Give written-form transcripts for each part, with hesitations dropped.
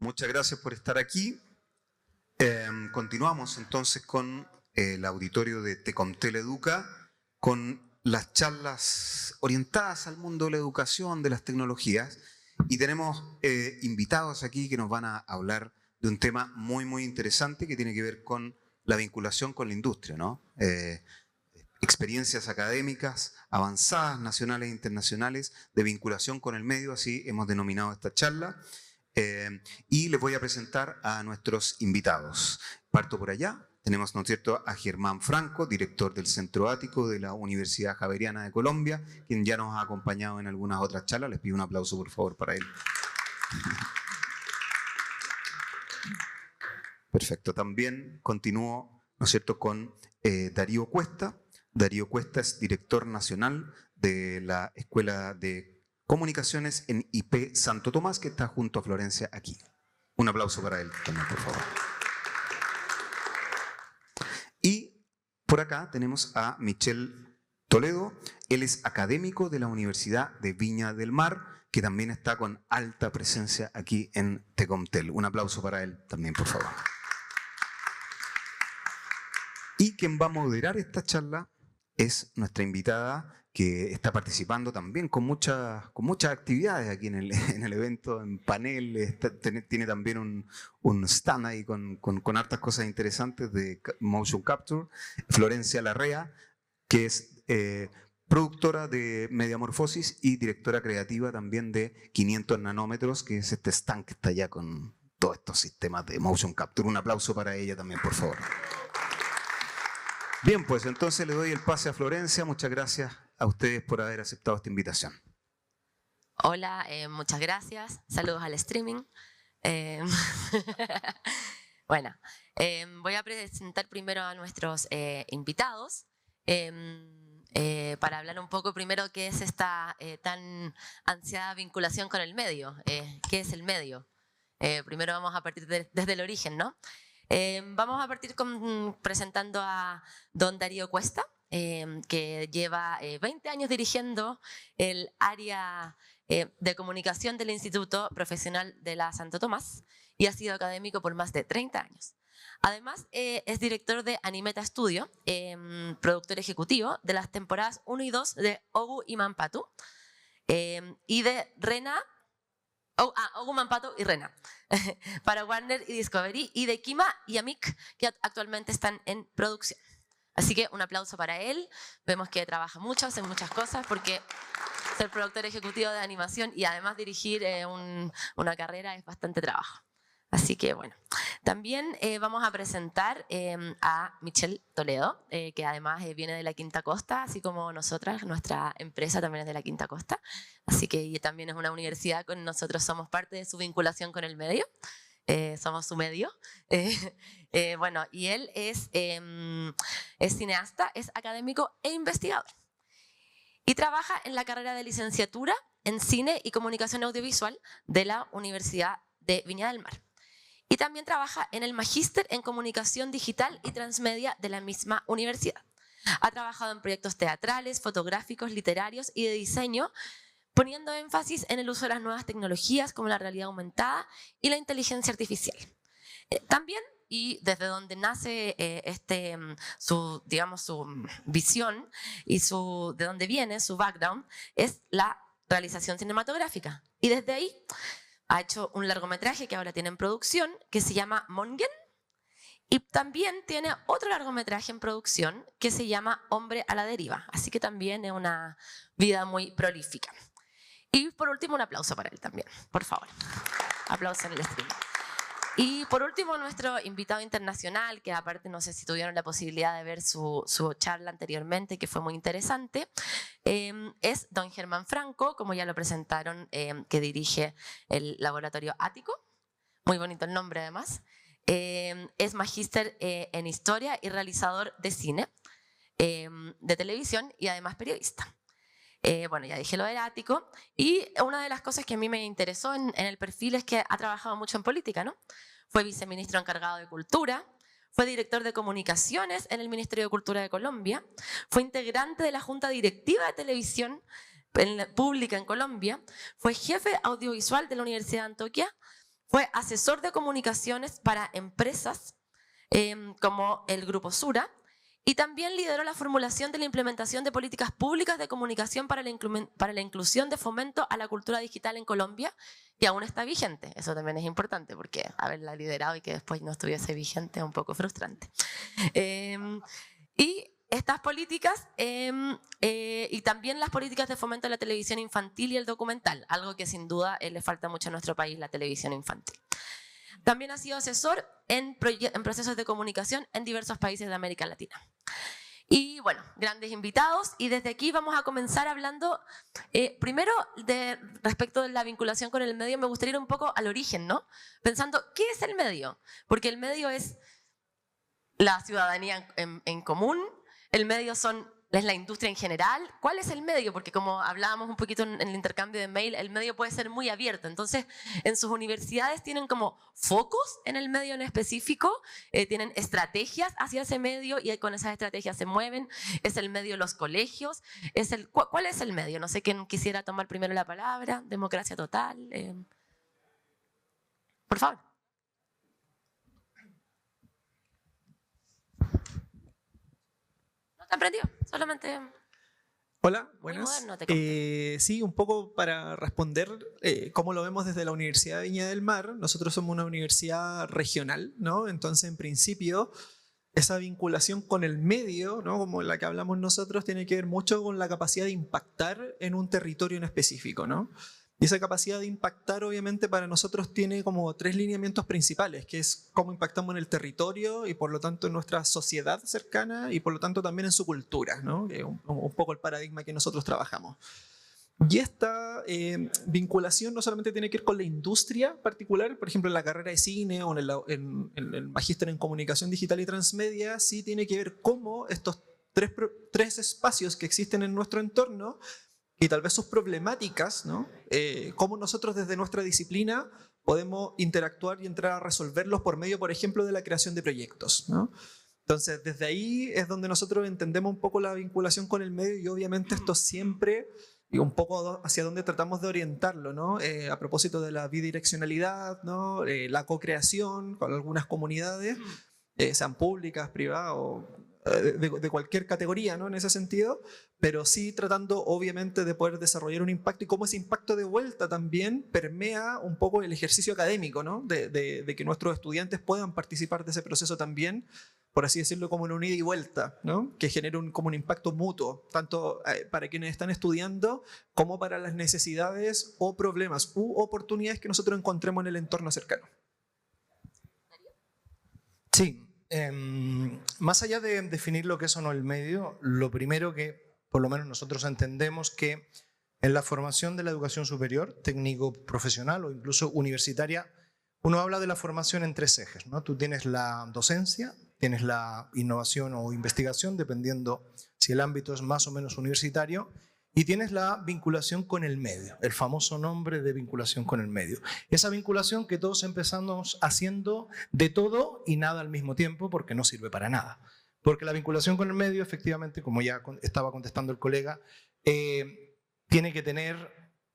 Muchas gracias por estar aquí. Continuamos entonces con el auditorio de Tecomtel Educa, con las charlas orientadas al mundo de la educación, de las tecnologías, y tenemos invitados aquí que nos van a hablar de un tema muy interesante que tiene que ver con la vinculación con la industria, ¿no? Experiencias académicas avanzadas, nacionales e internacionales, de vinculación con el medio, así hemos denominado esta charla. Y les voy a presentar a nuestros invitados. Parto por allá. Tenemos, ¿no es cierto?, a Germán Franco, director del Centro Ático de la Universidad Javeriana de Colombia, quien ya nos ha acompañado en algunas otras charlas. Les pido un aplauso, por favor, para él. Perfecto. También continúo, ¿no es cierto?, con Darío Cuesta. Darío Cuesta es director nacional de la Escuela de Comunicaciones en IP Santo Tomás, que está junto a Florencia aquí. Un aplauso para él también, por favor. Y por acá tenemos a Michel Toledo. Él es académico de la Universidad de Viña del Mar, que también está con alta presencia aquí en Tecomtel. Un aplauso para él también, por favor. Y quien va a moderar esta charla es nuestra invitada, que está participando también con muchas actividades aquí en el evento, en panel. Tiene también un stand ahí con hartas cosas interesantes de motion capture. Florencia Larrea, que es productora de Mediamorfosis y directora creativa también de 500 nanómetros, que es este stand que está allá con todos estos sistemas de motion capture. Un aplauso para ella también, por favor. Bien, pues entonces le doy el pase a Florencia. Muchas gracias a ustedes por haber aceptado esta invitación. Hola, muchas gracias. Saludos al streaming. Bueno, voy a presentar primero a nuestros invitados para hablar un poco primero qué es esta tan ansiada vinculación con el medio. ¿Qué es el medio? Primero vamos a partir desde el origen, ¿no? Vamos a partir presentando a don Darío Cuesta, que lleva 20 años dirigiendo el área de comunicación del Instituto Profesional de la Santo Tomás y ha sido académico por más de 30 años. Además, es director de Animeta Studio, productor ejecutivo de las temporadas 1 y 2 de Ogu y Mampatu y de Rena. Ogu, Mampatu y Rena, para Warner y Discovery, y de Kima y Amik, que actualmente están en producción. Así que un aplauso para él. Vemos que trabaja mucho, hace muchas cosas, porque ser productor ejecutivo de animación y además dirigir una carrera es bastante trabajo. Así que bueno, también vamos a presentar a Michel Toledo, que además viene de la Quinta Costa, así como nosotras, nuestra empresa también es de la Quinta Costa, así que también es una universidad, con nosotros somos parte de su vinculación con el medio, somos su medio. Bueno, y él es cineasta, es académico e investigador. Y trabaja en la carrera de licenciatura en Cine y Comunicación Audiovisual de la Universidad de Viña del Mar. Y también trabaja en el Magíster en Comunicación Digital y Transmedia de la misma universidad. Ha trabajado en proyectos teatrales, fotográficos, literarios y de diseño, poniendo énfasis en el uso de las nuevas tecnologías como la realidad aumentada y la inteligencia artificial. También, y desde donde nace su visión y de donde viene su background, es la realización cinematográfica. Y desde ahí ha hecho un largometraje que ahora tiene en producción, que se llama Mongen, y también tiene otro largometraje en producción que se llama Hombre a la deriva. Así que también es una vida muy prolífica. Y por último, un aplauso para él también, por favor. Aplauso en el stream. Y por último, nuestro invitado internacional, que aparte no sé si tuvieron la posibilidad de ver su charla anteriormente, que fue muy interesante, es don Germán Franco, como ya lo presentaron, que dirige el Laboratorio Ático, muy bonito el nombre además, es magíster en Historia y realizador de cine, de televisión y además periodista. Bueno, ya dije lo del Ático, y una de las cosas que a mí me interesó en el perfil es que ha trabajado mucho en política, ¿no? Fue viceministro encargado de Cultura, fue director de Comunicaciones en el Ministerio de Cultura de Colombia, fue integrante de la Junta Directiva de Televisión Pública en Colombia, fue jefe audiovisual de la Universidad de Antioquia, Fue asesor de comunicaciones para empresas como el Grupo Sura, y también lideró la formulación de la implementación de políticas públicas de comunicación para la inclusión de fomento a la cultura digital en Colombia, y aún está vigente. Eso también es importante, porque haberla liderado y que después no estuviese vigente es un poco frustrante. Y estas políticas, y también las políticas de fomento a la televisión infantil y el documental, algo que sin duda le falta mucho a nuestro país, la televisión infantil. También ha sido asesor en procesos de comunicación en diversos países de América Latina. Y bueno, grandes invitados, y desde aquí vamos a comenzar hablando, primero respecto de la vinculación con el medio. Me gustaría ir un poco al origen, ¿no? Pensando, ¿qué es el medio? Porque el medio es la ciudadanía en común, el medio es la industria en general. ¿Cuál es el medio? Porque como hablábamos un poquito en el intercambio de mail, el medio puede ser muy abierto. Entonces, en sus universidades tienen como focos en el medio en específico, tienen estrategias hacia ese medio y con esas estrategias se mueven. ¿Es el medio los colegios? ¿Cuál es el medio? No sé quién quisiera tomar primero la palabra. Democracia total. Por favor. ¿Te aprendió? Solamente... Hola, buenas. Moderno, sí, un poco para responder cómo lo vemos desde la Universidad de Viña del Mar. Nosotros somos una universidad regional, ¿no? Entonces, en principio, esa vinculación con el medio, ¿no? Como la que hablamos nosotros, tiene que ver mucho con la capacidad de impactar en un territorio en específico, ¿no? Y esa capacidad de impactar, obviamente, para nosotros tiene como 3 lineamientos principales, que es cómo impactamos en el territorio y, por lo tanto, en nuestra sociedad cercana y, por lo tanto, también en su cultura, ¿no? Que es un poco el paradigma que nosotros trabajamos. Y esta vinculación no solamente tiene que ver con la industria particular, por ejemplo, en la carrera de cine o en el magíster en comunicación digital y transmedia, sí tiene que ver cómo estos tres espacios que existen en nuestro entorno y tal vez sus problemáticas, ¿no? Cómo nosotros desde nuestra disciplina podemos interactuar y entrar a resolverlos por medio, por ejemplo, de la creación de proyectos, ¿no? Entonces, desde ahí es donde nosotros entendemos un poco la vinculación con el medio y obviamente esto siempre, y un poco hacia dónde tratamos de orientarlo, ¿no? A propósito de la bidireccionalidad, ¿no? La co-creación con algunas comunidades, sean públicas, privadas o de cualquier categoría, ¿no? En ese sentido, pero sí tratando obviamente de poder desarrollar un impacto y cómo ese impacto de vuelta también permea un poco el ejercicio académico, ¿no? De que nuestros estudiantes puedan participar de ese proceso también, por así decirlo, como una ida y vuelta, ¿no? Que genere como un impacto mutuo, tanto para quienes están estudiando como para las necesidades o problemas u oportunidades que nosotros encontremos en el entorno cercano. Sí. Más allá de definir lo que es o no el medio, lo primero que por lo menos nosotros entendemos que en la formación de la educación superior, técnico profesional o incluso universitaria, uno habla de la formación en 3 ejes, ¿no? Tú tienes la docencia, tienes la innovación o investigación, dependiendo si el ámbito es más o menos universitario, y tienes la vinculación con el medio, el famoso nombre de vinculación con el medio. Esa vinculación que todos empezamos haciendo de todo y nada al mismo tiempo porque no sirve para nada. Porque la vinculación con el medio, efectivamente, como ya estaba contestando el colega, tiene que tener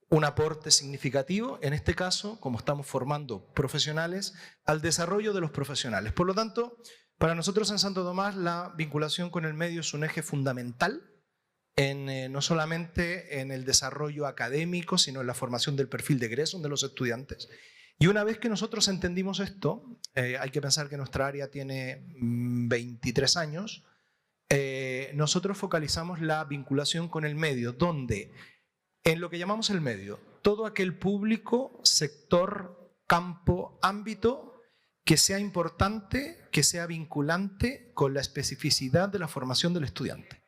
un aporte significativo, en este caso, como estamos formando profesionales, al desarrollo de los profesionales. Por lo tanto, para nosotros en Santo Tomás la vinculación con el medio es un eje fundamental, no solamente en el desarrollo académico, sino en la formación del perfil de egreso de los estudiantes. Y una vez que nosotros entendimos esto, hay que pensar que nuestra área tiene 23 años, nosotros focalizamos la vinculación con el medio, donde en lo que llamamos el medio, todo aquel público, sector, campo, ámbito que sea importante, que sea vinculante con la especificidad de la formación del estudiante.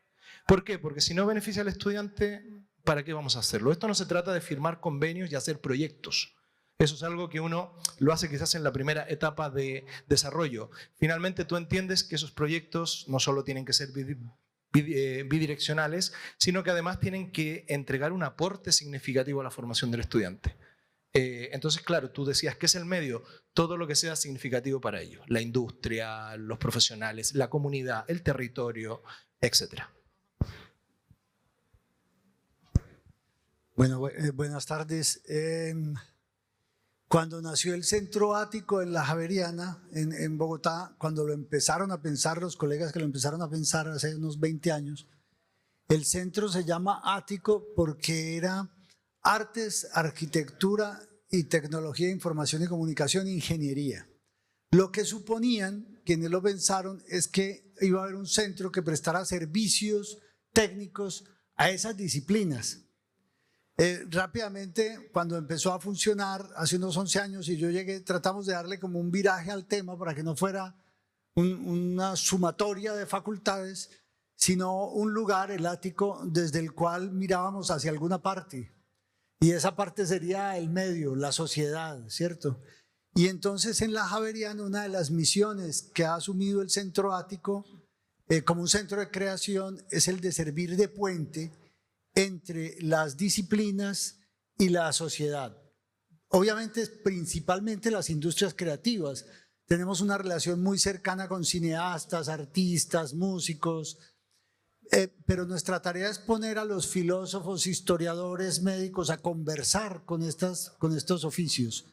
¿Por qué? Porque si no beneficia al estudiante, ¿para qué vamos a hacerlo? Esto no se trata de firmar convenios y hacer proyectos. Eso es algo que uno lo hace quizás en la primera etapa de desarrollo. Finalmente tú entiendes que esos proyectos no solo tienen que ser bidireccionales, sino que además tienen que entregar un aporte significativo a la formación del estudiante. Entonces, claro, tú decías, ¿qué es el medio? Todo lo que sea significativo para ello. La industria, los profesionales, la comunidad, el territorio, etcétera. Bueno, buenas tardes. Cuando nació el Centro Ático en la Javeriana, en Bogotá, cuando lo empezaron a pensar los colegas que lo empezaron a pensar hace unos 20 años, el centro se llama Ático porque era artes, arquitectura y tecnología de información y comunicación e ingeniería. Lo que suponían, quienes lo pensaron, es que iba a haber un centro que prestara servicios técnicos a esas disciplinas. Rápidamente, cuando empezó a funcionar, hace unos 11 años, y yo llegué, tratamos de darle como un viraje al tema para que no fuera una sumatoria de facultades, sino un lugar, el ático, desde el cual mirábamos hacia alguna parte. Y esa parte sería el medio, la sociedad, ¿cierto? Y entonces en la Javeriana, una de las misiones que ha asumido el Centro Ático como un centro de creación es el de servir de puente entre las disciplinas y la sociedad. Obviamente, principalmente las industrias creativas. Tenemos una relación muy cercana con cineastas, artistas, músicos, pero nuestra tarea es poner a los filósofos, historiadores, médicos a conversar con estos oficios.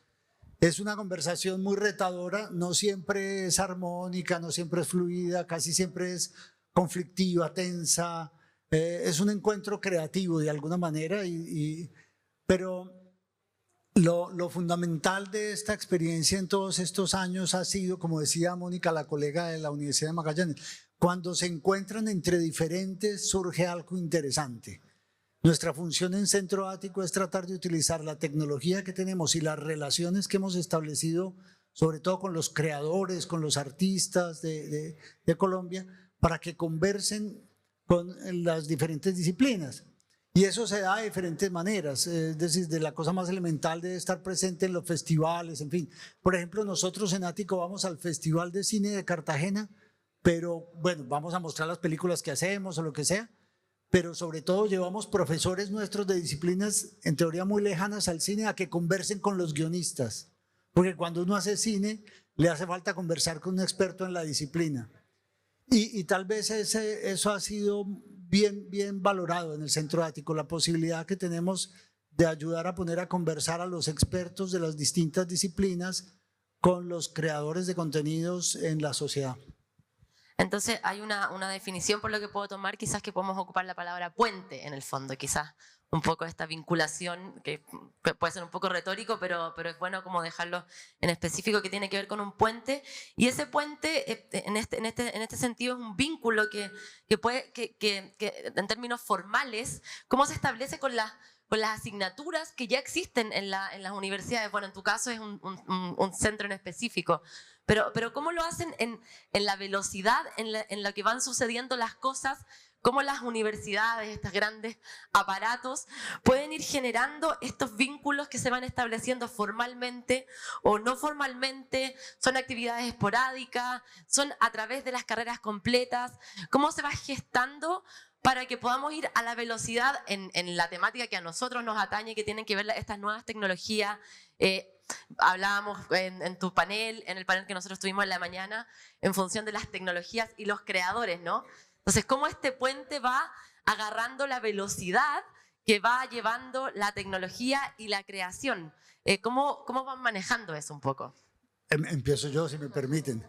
Es una conversación muy retadora, no siempre es armónica, no siempre es fluida, casi siempre es conflictiva, tensa. Es un encuentro creativo de alguna manera, pero lo fundamental de esta experiencia en todos estos años ha sido, como decía Mónica, la colega de la Universidad de Magallanes, cuando se encuentran entre diferentes surge algo interesante. Nuestra función en Centro Ático es tratar de utilizar la tecnología que tenemos y las relaciones que hemos establecido, sobre todo con los creadores, con los artistas de Colombia, para que conversen con las diferentes disciplinas. Y eso se da de diferentes maneras, es decir, de la cosa más elemental de estar presente en los festivales, en fin. Por ejemplo, nosotros en Ático vamos al Festival de Cine de Cartagena, pero bueno, vamos a mostrar las películas que hacemos o lo que sea, pero sobre todo llevamos profesores nuestros de disciplinas en teoría muy lejanas al cine a que conversen con los guionistas, porque cuando uno hace cine le hace falta conversar con un experto en la disciplina. Y tal vez eso ha sido bien valorado en el Centro Ático, la posibilidad que tenemos de ayudar a poner a conversar a los expertos de las distintas disciplinas con los creadores de contenidos en la sociedad. Entonces hay una definición por lo que puedo tomar, quizás que podemos ocupar la palabra puente en el fondo, quizás un poco esta vinculación que puede ser un poco retórico, pero es bueno como dejarlo en específico, que tiene que ver con un puente, y ese puente en este sentido es un vínculo que en términos formales, ¿cómo se establece con las asignaturas que ya existen en las universidades? Bueno, en tu caso es un centro en específico, pero ¿cómo lo hacen en la velocidad en la que van sucediendo las cosas? ¿Cómo las universidades, estos grandes aparatos, pueden ir generando estos vínculos que se van estableciendo formalmente o no formalmente? ¿Son actividades esporádicas? ¿Son a través de las carreras completas? ¿Cómo se va gestando para que podamos ir a la velocidad en la temática que a nosotros nos atañe, que tienen que ver estas nuevas tecnologías? Hablábamos en tu panel, en el panel que nosotros tuvimos en la mañana, en función de las tecnologías y los creadores, ¿no? Entonces, ¿cómo este puente va agarrando la velocidad que va llevando la tecnología y la creación? ¿Cómo van manejando eso un poco? Empiezo yo, si me permiten.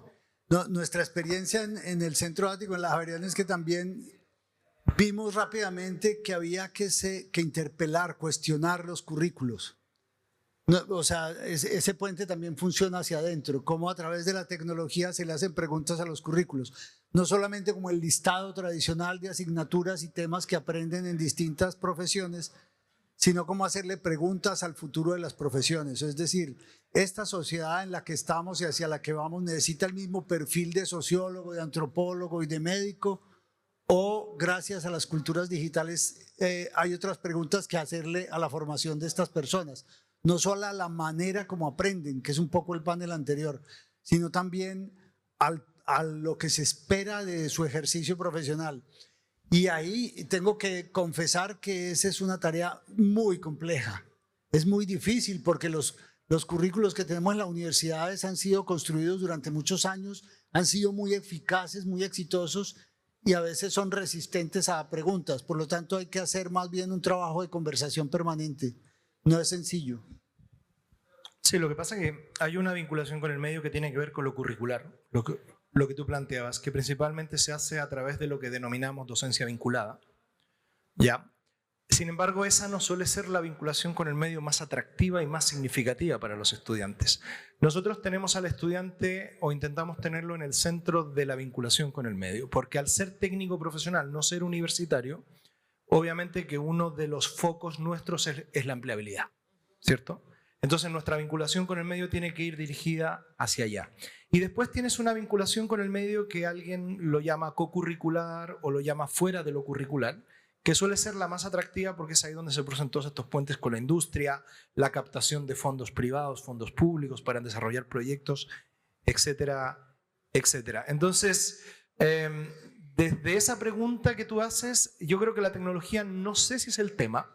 Nuestra experiencia en el Centro Ático, en la Javeriana, es que también vimos rápidamente que había que interpelar, cuestionar los currículos. O sea, ese puente también funciona hacia adentro, cómo a través de la tecnología se le hacen preguntas a los currículos, no solamente como el listado tradicional de asignaturas y temas que aprenden en distintas profesiones, sino cómo hacerle preguntas al futuro de las profesiones. Es decir, esta sociedad en la que estamos y hacia la que vamos necesita el mismo perfil de sociólogo, de antropólogo y de médico, o gracias a las culturas digitales hay otras preguntas que hacerle a la formación de estas personas. No solo a la manera como aprenden, que es un poco el panel anterior, sino también a lo que se espera de su ejercicio profesional. Y ahí tengo que confesar que esa es una tarea muy compleja. Es muy difícil porque los currículos que tenemos en las universidades han sido construidos durante muchos años, han sido muy eficaces, muy exitosos y a veces son resistentes a preguntas. Por lo tanto, hay que hacer más bien un trabajo de conversación permanente. No es sencillo. Sí, lo que pasa es que hay una vinculación con el medio que tiene que ver con lo curricular, lo que tú planteabas, que principalmente se hace a través de lo que denominamos docencia vinculada. ¿Ya? Sin embargo, esa no suele ser la vinculación con el medio más atractiva y más significativa para los estudiantes. Nosotros tenemos al estudiante, o intentamos tenerlo en el centro de la vinculación con el medio, porque al ser técnico profesional, no ser universitario, obviamente que uno de los focos nuestros es la empleabilidad, ¿cierto? Entonces nuestra vinculación con el medio tiene que ir dirigida hacia allá. Y después tienes una vinculación con el medio que alguien lo llama co-curricular o lo llama fuera de lo curricular, que suele ser la más atractiva porque es ahí donde se producen todos estos puentes con la industria, la captación de fondos privados, fondos públicos para desarrollar proyectos, etcétera, etcétera. Entonces, desde esa pregunta que tú haces, yo creo que la tecnología no sé si es el tema,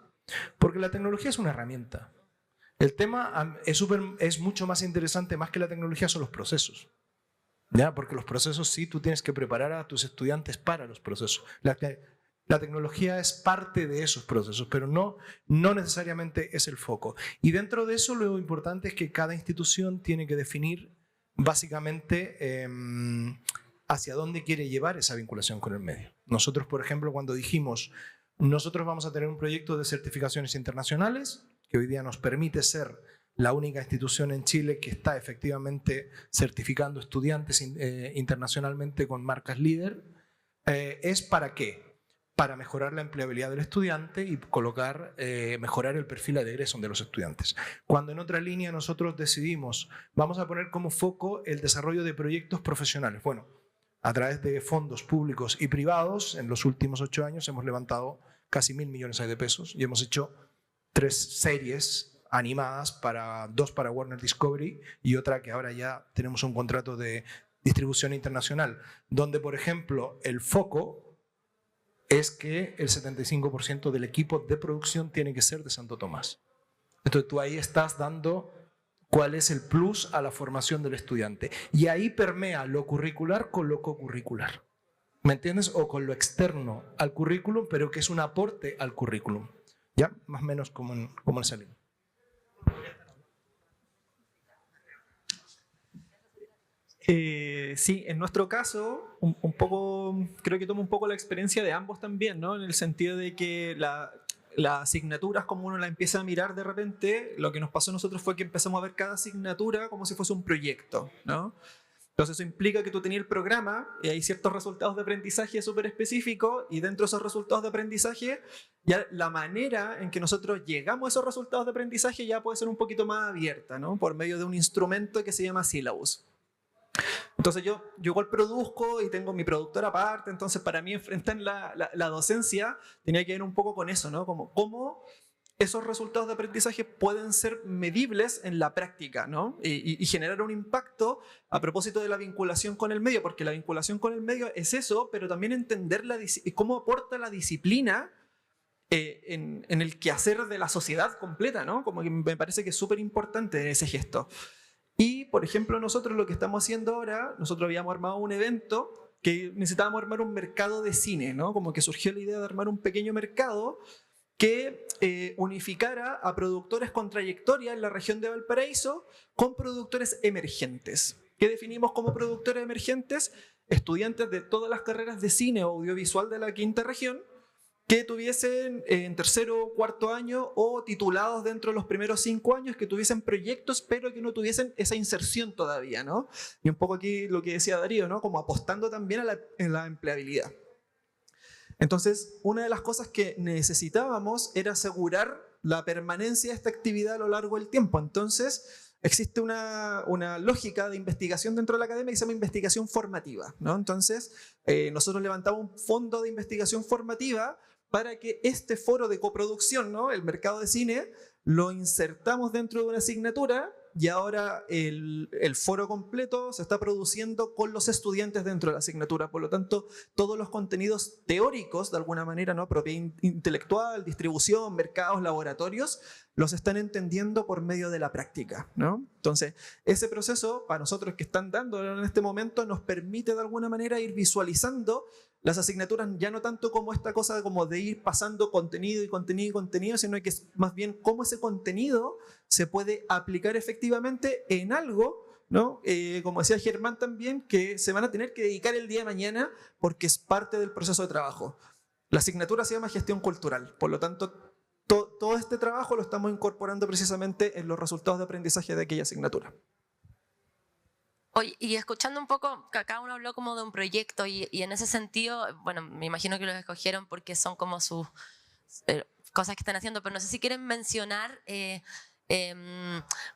porque la tecnología es una herramienta. El tema es mucho más interesante, más que la tecnología, son los procesos. ¿Ya? Porque los procesos sí, tú tienes que preparar a tus estudiantes para los procesos. La tecnología es parte de esos procesos, pero no necesariamente es el foco. Y dentro de eso lo importante es que cada institución tiene que definir básicamente hacia dónde quiere llevar esa vinculación con el medio. Nosotros, por ejemplo, cuando dijimos, nosotros vamos a tener un proyecto de certificaciones internacionales, que hoy día nos permite ser la única institución en Chile que está efectivamente certificando estudiantes internacionalmente con marcas líder, ¿es para qué? Para mejorar la empleabilidad del estudiante y mejorar el perfil de egreso de los estudiantes. Cuando en otra línea nosotros decidimos, vamos a poner como foco el desarrollo de proyectos profesionales. Bueno, a través de fondos públicos y privados, en los últimos 8 años hemos levantado casi 1.000 millones de pesos y hemos hecho 3 series animadas, 2 para Warner Discovery y otra que ahora ya tenemos un contrato de distribución internacional, donde, por ejemplo, el foco es que el 75% del equipo de producción tiene que ser de Santo Tomás. Entonces tú ahí estás dando cuál es el plus a la formación del estudiante. Y ahí permea lo curricular con lo co-curricular. ¿Me entiendes? O con lo externo al currículum, pero que es un aporte al currículum. ¿Ya? Más o menos como en esa línea. Sí, en nuestro caso, un poco, creo que tomo un poco la experiencia de ambos también, ¿no? En el sentido de que las asignaturas, como uno la empieza a mirar de repente, lo que nos pasó a nosotros fue que empezamos a ver cada asignatura como si fuese un proyecto, ¿no? Entonces eso implica que tú tenías el programa y hay ciertos resultados de aprendizaje súper específicos y dentro de esos resultados de aprendizaje ya la manera en que nosotros llegamos a esos resultados de aprendizaje ya puede ser un poquito más abierta, ¿no? Por medio de un instrumento que se llama Syllabus. Entonces yo igual produzco y tengo mi productora aparte, entonces para mí enfrentar la docencia tenía que ver un poco con eso, ¿no? Como cómo esos resultados de aprendizaje pueden ser medibles en la práctica, ¿no? Y generar un impacto a propósito de la vinculación con el medio, porque la vinculación con el medio es eso, pero también entender cómo aporta la disciplina en el quehacer de la sociedad completa, ¿no? Como que me parece que es súper importante ese gesto. Y, por ejemplo, nosotros lo que estamos haciendo ahora, nosotros habíamos armado un evento que necesitábamos armar un mercado de cine, ¿no? Como que surgió la idea de armar un pequeño mercado que unificara a productores con trayectoria en la región de Valparaíso con productores emergentes. ¿Qué definimos como productores emergentes? Estudiantes de todas las carreras de cine o audiovisual de la quinta región que tuviesen en tercero o cuarto año o titulados dentro de los primeros 5 años, que tuviesen proyectos pero que no tuviesen esa inserción todavía, ¿no? Y un poco aquí lo que decía Darío, ¿no? Como apostando también en la empleabilidad. Entonces, una de las cosas que necesitábamos era asegurar la permanencia de esta actividad a lo largo del tiempo. Entonces, existe una lógica de investigación dentro de la academia que se llama investigación formativa, ¿no? Entonces, nosotros levantamos un fondo de investigación formativa para que este foro de coproducción, ¿no? El mercado de cine, lo insertamos dentro de una asignatura y ahora el foro completo se está produciendo con los estudiantes dentro de la asignatura. Por lo tanto, todos los contenidos teóricos, de alguna manera, ¿no? Propiedad intelectual, distribución, mercados, laboratorios, los están entendiendo por medio de la práctica, ¿no? Entonces, ese proceso, para nosotros que están dando en este momento, nos permite de alguna manera ir visualizando las asignaturas ya no tanto como esta cosa como de ir pasando contenido y contenido y contenido, sino que es más bien cómo ese contenido se puede aplicar efectivamente en algo, ¿no? Como decía Germán también, que se van a tener que dedicar el día de mañana porque es parte del proceso de trabajo. La asignatura se llama gestión cultural, por lo tanto, todo este trabajo lo estamos incorporando precisamente en los resultados de aprendizaje de aquella asignatura. Oye, y escuchando un poco, cada uno habló como de un proyecto y en ese sentido, bueno, me imagino que los escogieron porque son como sus cosas que están haciendo, pero no sé si quieren mencionar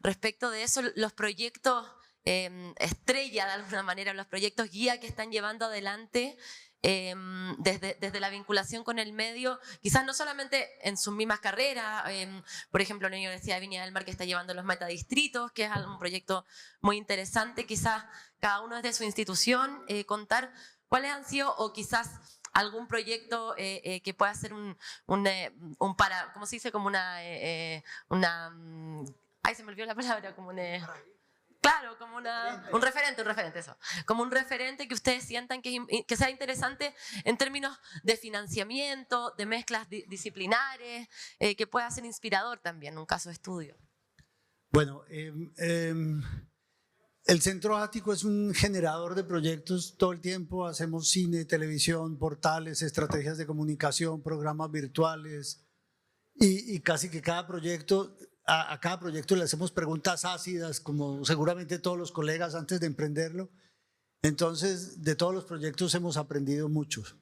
respecto de eso, los proyectos estrella de alguna manera, los proyectos guía que están llevando adelante desde la vinculación con el medio, quizás no solamente en sus mismas carreras, por ejemplo, la Universidad de Viña del Mar que está llevando los metadistritos, que es un proyecto muy interesante, quizás cada uno desde su institución, contar cuáles han sido, o quizás algún proyecto que pueda ser un para, ¿cómo se dice? Como ay, se me olvidó la palabra, como claro, como un referente, eso. Como un referente que ustedes sientan que sea interesante en términos de financiamiento, de mezclas disciplinares, que pueda ser inspirador también, un caso de estudio. Bueno, el Centro Ático es un generador de proyectos todo el tiempo. Hacemos cine, televisión, portales, estrategias de comunicación, programas virtuales y casi que cada proyecto... A cada proyecto le hacemos preguntas ácidas, como seguramente todos los colegas antes de emprenderlo. Entonces, de todos los proyectos hemos aprendido muchos.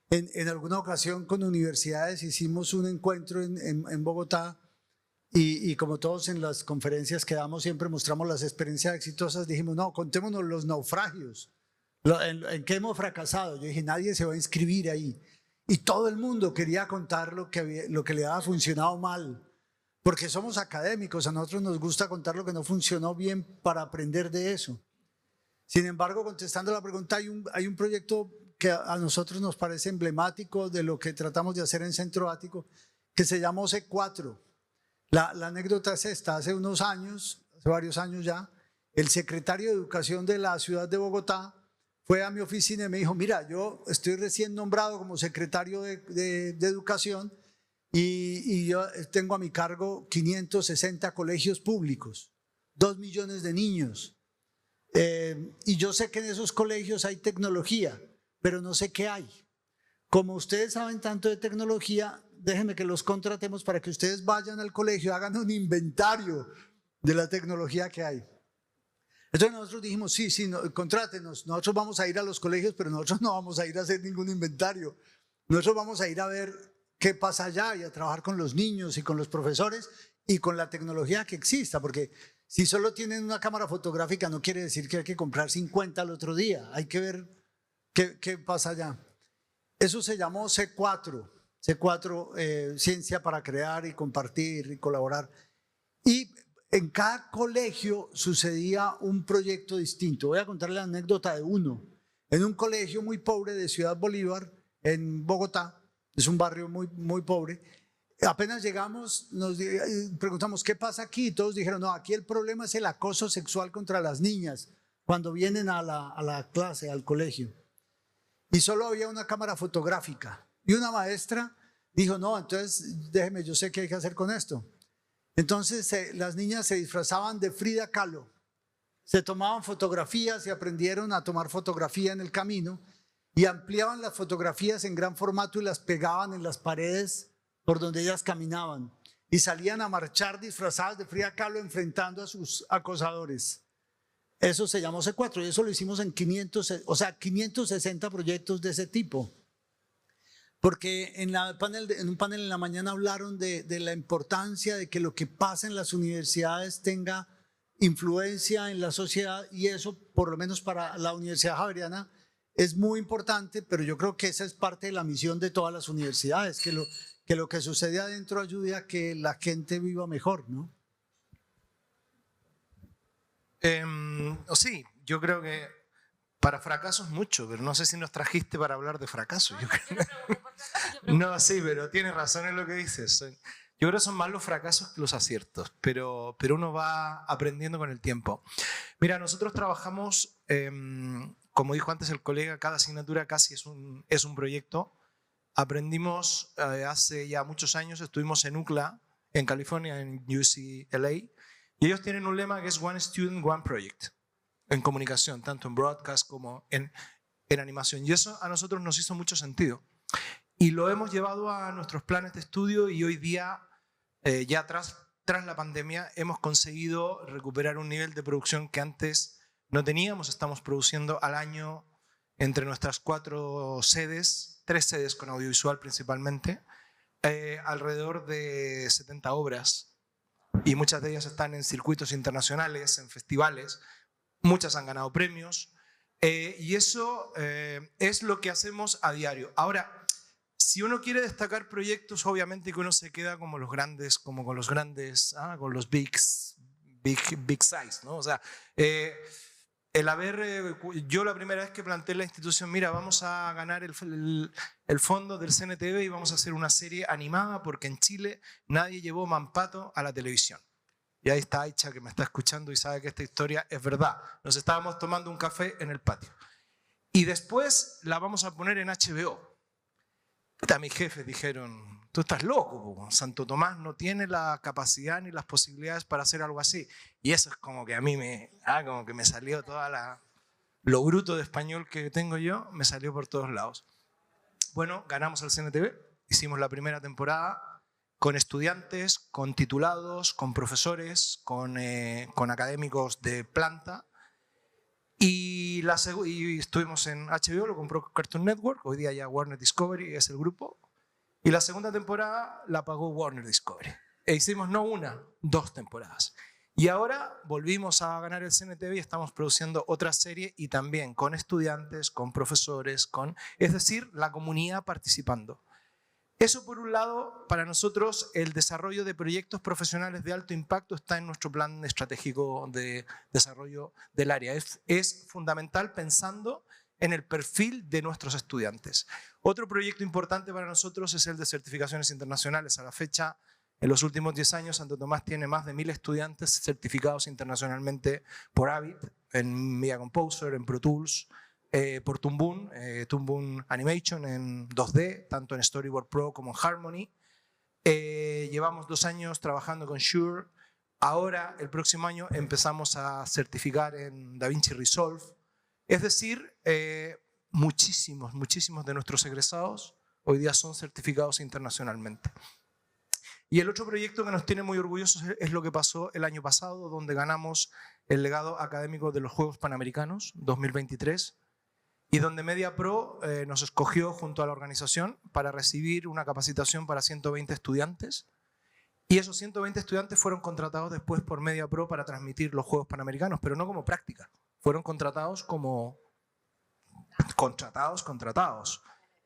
En alguna ocasión con universidades hicimos un encuentro en Bogotá y como todos en las conferencias que damos siempre mostramos las experiencias exitosas, dijimos, no, contémonos los naufragios, en qué hemos fracasado. Yo dije, nadie se va a inscribir ahí. Y todo el mundo quería contar lo que le había funcionado mal. Porque somos académicos, a nosotros nos gusta contar lo que no funcionó bien para aprender de eso. Sin embargo, contestando la pregunta, hay un proyecto que a nosotros nos parece emblemático de lo que tratamos de hacer en Centro Ático, que se llamó C4. La anécdota es esta: hace unos años, hace varios años ya, el secretario de Educación de la ciudad de Bogotá fue a mi oficina y me dijo, mira, yo estoy recién nombrado como secretario de Educación, y yo tengo a mi cargo 560 colegios públicos, 2 millones de niños. Y yo sé que en esos colegios hay tecnología, pero no sé qué hay. Como ustedes saben tanto de tecnología, déjenme que los contratemos para que ustedes vayan al colegio, hagan un inventario de la tecnología que hay. Entonces nosotros dijimos, sí, no, contrátenos, nosotros vamos a ir a los colegios, pero nosotros no vamos a ir a hacer ningún inventario. Nosotros vamos a ir a ver qué pasa allá y a trabajar con los niños y con los profesores y con la tecnología que exista, porque si solo tienen una cámara fotográfica no quiere decir que hay que comprar 50 al otro día, hay que ver qué pasa allá. Eso se llamó C4, Ciencia para Crear y Compartir y Colaborar. Y en cada colegio sucedía un proyecto distinto. Voy a contarle la anécdota de uno. En un colegio muy pobre de Ciudad Bolívar, en Bogotá, es un barrio muy pobre. Apenas llegamos, nos preguntamos, ¿qué pasa aquí? Y todos dijeron, no, aquí el problema es el acoso sexual contra las niñas cuando vienen a la clase, al colegio. Y solo había una cámara fotográfica. Y una maestra dijo, no, entonces déjeme, yo sé qué hay que hacer con esto. Entonces las niñas se disfrazaban de Frida Kahlo. Se tomaban fotografías y aprendieron a tomar fotografía en el camino. Y ampliaban las fotografías en gran formato y las pegaban en las paredes por donde ellas caminaban. Y salían a marchar disfrazadas de Frida Kahlo enfrentando a sus acosadores. Eso se llamó C4 y eso lo hicimos en 560 proyectos de ese tipo. Porque en un panel en la mañana hablaron de la importancia de que lo que pasa en las universidades tenga influencia en la sociedad, y eso, por lo menos para la Universidad Javeriana, es muy importante, pero yo creo que esa es parte de la misión de todas las universidades, que lo que sucede adentro ayude a que la gente viva mejor, ¿no? Sí, yo creo que para fracasos mucho, pero no sé si nos trajiste para hablar de fracasos. No, sí, pero tienes razón en lo que dices. Yo creo que son más los fracasos que los aciertos, pero uno va aprendiendo con el tiempo. Mira, nosotros trabajamos como dijo antes el colega, cada asignatura casi es un proyecto. Aprendimos hace ya muchos años, estuvimos en UCLA, en California, en UCLA, y ellos tienen un lema que es One Student, One Project, en comunicación, tanto en broadcast como en animación. Y eso a nosotros nos hizo mucho sentido. Y lo hemos llevado a nuestros planes de estudio y hoy día, ya tras la pandemia, hemos conseguido recuperar un nivel de producción que antes no teníamos. Estamos produciendo al año entre nuestras 4 sedes, 3 sedes con audiovisual principalmente, alrededor de 70 obras. Y muchas de ellas están en circuitos internacionales, en festivales. Muchas han ganado premios. Y eso es lo que hacemos a diario. Ahora, si uno quiere destacar proyectos, obviamente que uno se queda como los grandes, como con los grandes, con los big size, ¿no? O sea, yo la primera vez que planteé la institución, mira, vamos a ganar el fondo del CNTV y vamos a hacer una serie animada porque en Chile nadie llevó Mampato a la televisión. Y ahí está Aicha, que me está escuchando y sabe que esta historia es verdad. Nos estábamos tomando un café en el patio. Y después la vamos a poner en HBO. Puta, mis jefes dijeron, tú estás loco, po. Santo Tomás no tiene la capacidad ni las posibilidades para hacer algo así. Y eso es como que a mí como que me salió lo bruto de español que tengo yo, me salió por todos lados. Bueno, ganamos el CNTV, hicimos la primera temporada con estudiantes, con titulados, con profesores, con académicos de planta. Y estuvimos en HBO, lo compró Cartoon Network, hoy día ya Warner Discovery es el grupo. Y la segunda temporada la pagó Warner Discovery. E hicimos no 1, 2 temporadas. Y ahora volvimos a ganar el CNTV y estamos produciendo otra serie y también con estudiantes, con profesores, es decir, la comunidad participando. Eso por un lado, para nosotros el desarrollo de proyectos profesionales de alto impacto está en nuestro plan estratégico de desarrollo del área. Es fundamental pensando en el perfil de nuestros estudiantes. Otro proyecto importante para nosotros es el de certificaciones internacionales. A la fecha, en los últimos 10 años, Santo Tomás tiene más de 1000 estudiantes certificados internacionalmente por Avid, en Media Composer, en Pro Tools, por Toon Boom Animation en 2D, tanto en Storyboard Pro como en Harmony. Llevamos 2 años trabajando con Shure. Ahora, el próximo año, empezamos a certificar en DaVinci Resolve. Es decir, muchísimos de nuestros egresados hoy día son certificados internacionalmente. Y el otro proyecto que nos tiene muy orgullosos es lo que pasó el año pasado, donde ganamos el legado académico de los Juegos Panamericanos 2023. Y donde MediaPro nos escogió junto a la organización para recibir una capacitación para 120 estudiantes. Y esos 120 estudiantes fueron contratados después por MediaPro para transmitir los Juegos Panamericanos, pero no como práctica. Fueron contratados como contratados.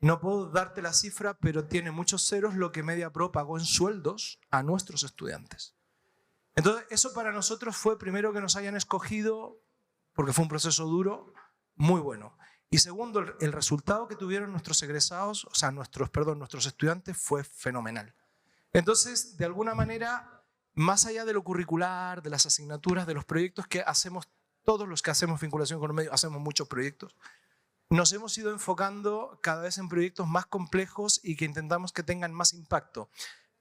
No puedo darte la cifra, pero tiene muchos ceros lo que MediaPro pagó en sueldos a nuestros estudiantes. Entonces, eso para nosotros fue primero que nos hayan escogido, porque fue un proceso duro, muy bueno. Y segundo, el resultado que tuvieron nuestros egresados, o sea, nuestros estudiantes fue fenomenal. Entonces, de alguna manera, más allá de lo curricular, de las asignaturas, de los proyectos que hacemos, todos los que hacemos vinculación con el medio, hacemos muchos proyectos, nos hemos ido enfocando cada vez en proyectos más complejos y que intentamos que tengan más impacto.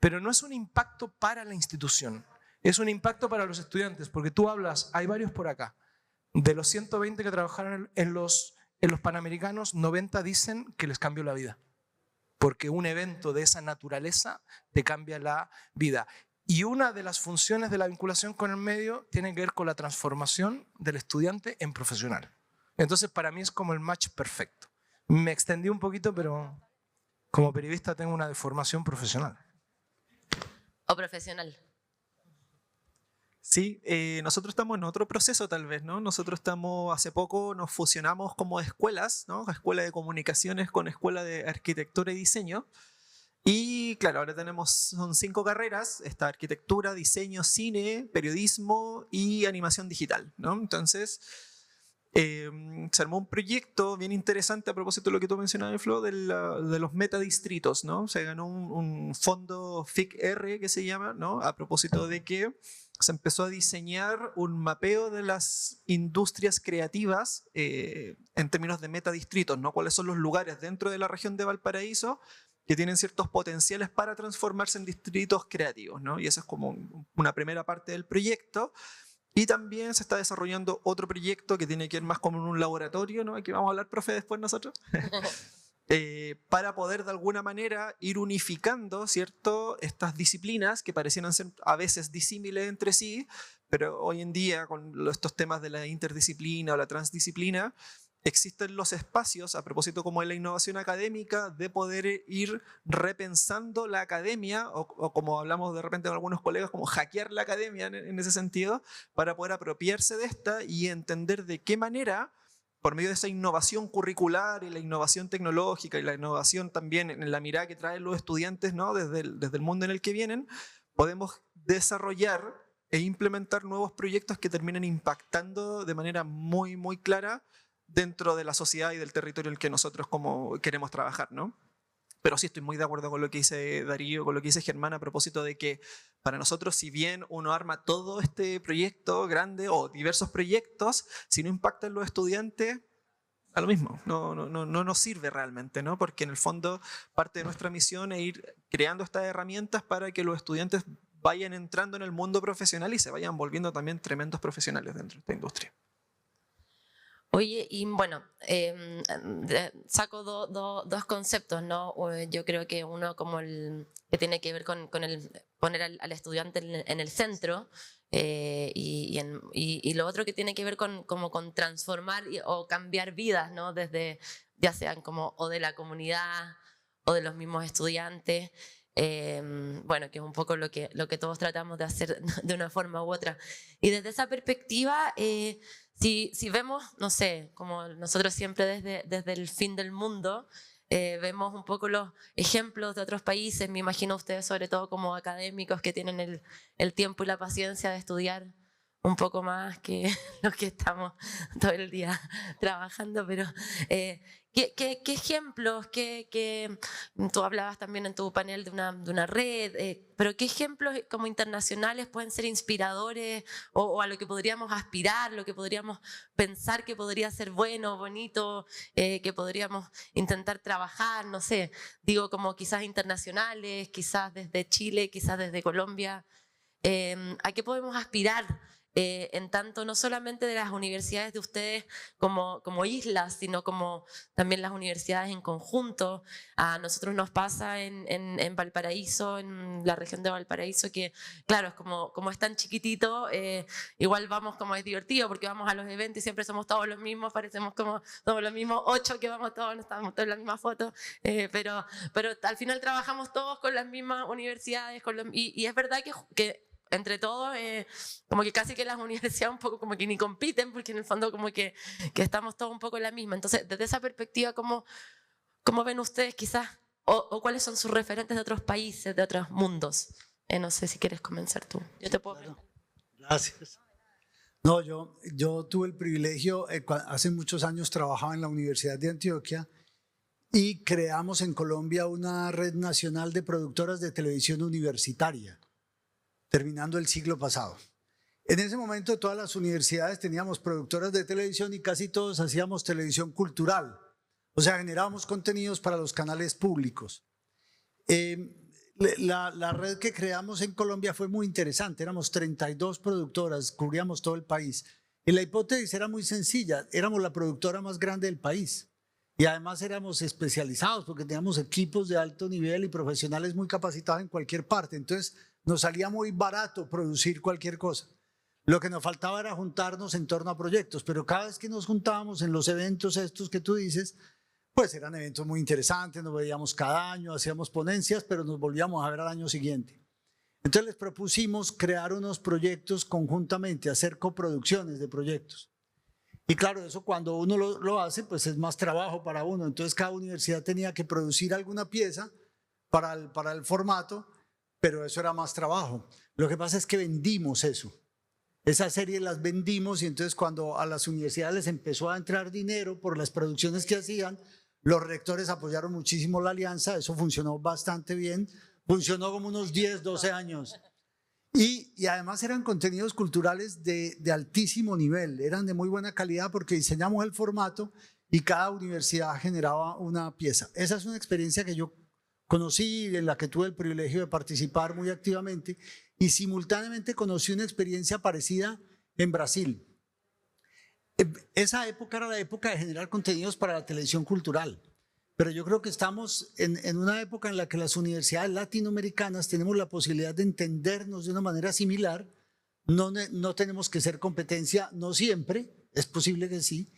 Pero no es un impacto para la institución, es un impacto para los estudiantes, porque tú hablas, hay varios por acá, de los 120 que trabajaron en los Panamericanos, 90 dicen que les cambió la vida, porque un evento de esa naturaleza te cambia la vida. Y una de las funciones de la vinculación con el medio tiene que ver con la transformación del estudiante en profesional. Entonces, para mí es como el match perfecto. Me extendí un poquito, pero como periodista tengo una deformación profesional. O profesional. Sí, nosotros estamos en otro proceso tal vez, ¿no? Nosotros hace poco nos fusionamos como escuelas, ¿no? Escuela de comunicaciones con escuela de arquitectura y diseño. Y claro, ahora son 5 carreras, está arquitectura, diseño, cine, periodismo y animación digital, ¿no? Entonces, se armó un proyecto bien interesante a propósito de lo que tú mencionabas, Flo, de los metadistritos, ¿no? Se ganó un fondo FIC-R que se llama, ¿no? A propósito de que se empezó a diseñar un mapeo de las industrias creativas en términos de metadistritos, ¿no? Cuáles son los lugares dentro de la región de Valparaíso que tienen ciertos potenciales para transformarse en distritos creativos, ¿no? Y esa es como una primera parte del proyecto. Y también se está desarrollando otro proyecto que tiene que ver más como en un laboratorio, ¿no? Aquí vamos a hablar, profe, después nosotros. Para poder de alguna manera ir unificando, ¿cierto?, estas disciplinas que parecieran ser a veces disímiles entre sí, pero hoy en día con estos temas de la interdisciplina o la transdisciplina, existen los espacios, a propósito como en la innovación académica, de poder ir repensando la academia, o como hablamos de repente con algunos colegas, como hackear la academia en ese sentido, para poder apropiarse de esta y entender de qué manera, por medio de esa innovación curricular y la innovación tecnológica y la innovación también en la mirada que traen los estudiantes, ¿no?, desde el mundo en el que vienen, podemos desarrollar e implementar nuevos proyectos que terminen impactando de manera muy, muy clara dentro de la sociedad y del territorio en el que nosotros como queremos trabajar, ¿no? Pero sí estoy muy de acuerdo con lo que dice Darío, con lo que dice Germán a propósito de que para nosotros, si bien uno arma todo este proyecto grande o diversos proyectos, si no impacta en los estudiantes, a lo mismo, no nos sirve realmente, ¿no? Porque en el fondo parte de nuestra misión es ir creando estas herramientas para que los estudiantes vayan entrando en el mundo profesional y se vayan volviendo también tremendos profesionales dentro de esta industria. Oye, y bueno, saco dos conceptos, ¿no? Yo creo que uno como el que tiene que ver con el poner al estudiante en el centro, y lo otro que tiene que ver con transformar o cambiar vidas, ¿no? Desde, ya sean como o de la comunidad o de los mismos estudiantes. Bueno, que es un poco lo que todos tratamos de hacer de una forma u otra. Y desde esa perspectiva, si vemos, no sé, como nosotros siempre desde el fin del mundo, vemos un poco los ejemplos de otros países, me imagino ustedes sobre todo como académicos que tienen el tiempo y la paciencia de estudiar un poco más que los que estamos todo el día trabajando, pero ¿qué ejemplos, tú hablabas también en tu panel de una red, pero qué ejemplos como internacionales pueden ser inspiradores o a lo que podríamos aspirar, lo que podríamos pensar que podría ser bueno, bonito, que podríamos intentar trabajar, no sé, digo como quizás internacionales, quizás desde Chile, quizás desde Colombia, ¿a qué podemos aspirar? En tanto no solamente de las universidades de ustedes como islas, sino como también las universidades en conjunto. A nosotros nos pasa en Valparaíso, en la región de Valparaíso, que claro, es como es tan chiquitito, igual vamos como es divertido porque vamos a los eventos y siempre somos todos los mismos, parecemos como somos los mismos 8 que vamos todos, no estamos todos en la misma foto, pero al final trabajamos todos con las mismas universidades, y es verdad que entre todos, como que casi que las universidades un poco como que ni compiten, porque en el fondo como que estamos todos un poco en la misma. Entonces, desde esa perspectiva, ¿cómo ven ustedes quizás, o cuáles son sus referentes de otros países, de otros mundos? No sé si quieres comenzar tú. Yo te puedo preguntar. Gracias. No, yo tuve el privilegio, hace muchos años trabajaba en la Universidad de Antioquia y creamos en Colombia una red nacional de productoras de televisión universitaria, terminando el siglo pasado. En ese momento todas las universidades teníamos productoras de televisión y casi todos hacíamos televisión cultural, o sea, generábamos contenidos para los canales públicos. La red que creamos en Colombia fue muy interesante, éramos 32 productoras, cubríamos todo el país. Y la hipótesis era muy sencilla, éramos la productora más grande del país. Y además éramos especializados porque teníamos equipos de alto nivel y profesionales muy capacitados en cualquier parte. Entonces nos salía muy barato producir cualquier cosa. Lo que nos faltaba era juntarnos en torno a proyectos, pero cada vez que nos juntábamos en los eventos estos que tú dices, pues eran eventos muy interesantes, nos veíamos cada año, hacíamos ponencias, pero nos volvíamos a ver al año siguiente. Entonces les propusimos crear unos proyectos conjuntamente, hacer coproducciones de proyectos. Y claro, eso cuando uno lo hace, pues es más trabajo para uno. Entonces cada universidad tenía que producir alguna pieza para el formato, pero eso era más trabajo. Lo que pasa es que vendimos eso. Esas series las vendimos y entonces cuando a las universidades les empezó a entrar dinero por las producciones que hacían, los rectores apoyaron muchísimo la alianza, eso funcionó bastante bien, funcionó como unos 10, 12 años. Y además eran contenidos culturales de altísimo nivel, eran de muy buena calidad porque diseñamos el formato y cada universidad generaba una pieza. Esa es una experiencia que yo conocí, en la que tuve el privilegio de participar muy activamente, y simultáneamente conocí una experiencia parecida en Brasil. Esa época era la época de generar contenidos para la televisión cultural, pero yo creo que estamos en una época en la que las universidades latinoamericanas tenemos la posibilidad de entendernos de una manera similar. No tenemos que ser competencia, no siempre, es posible que sí,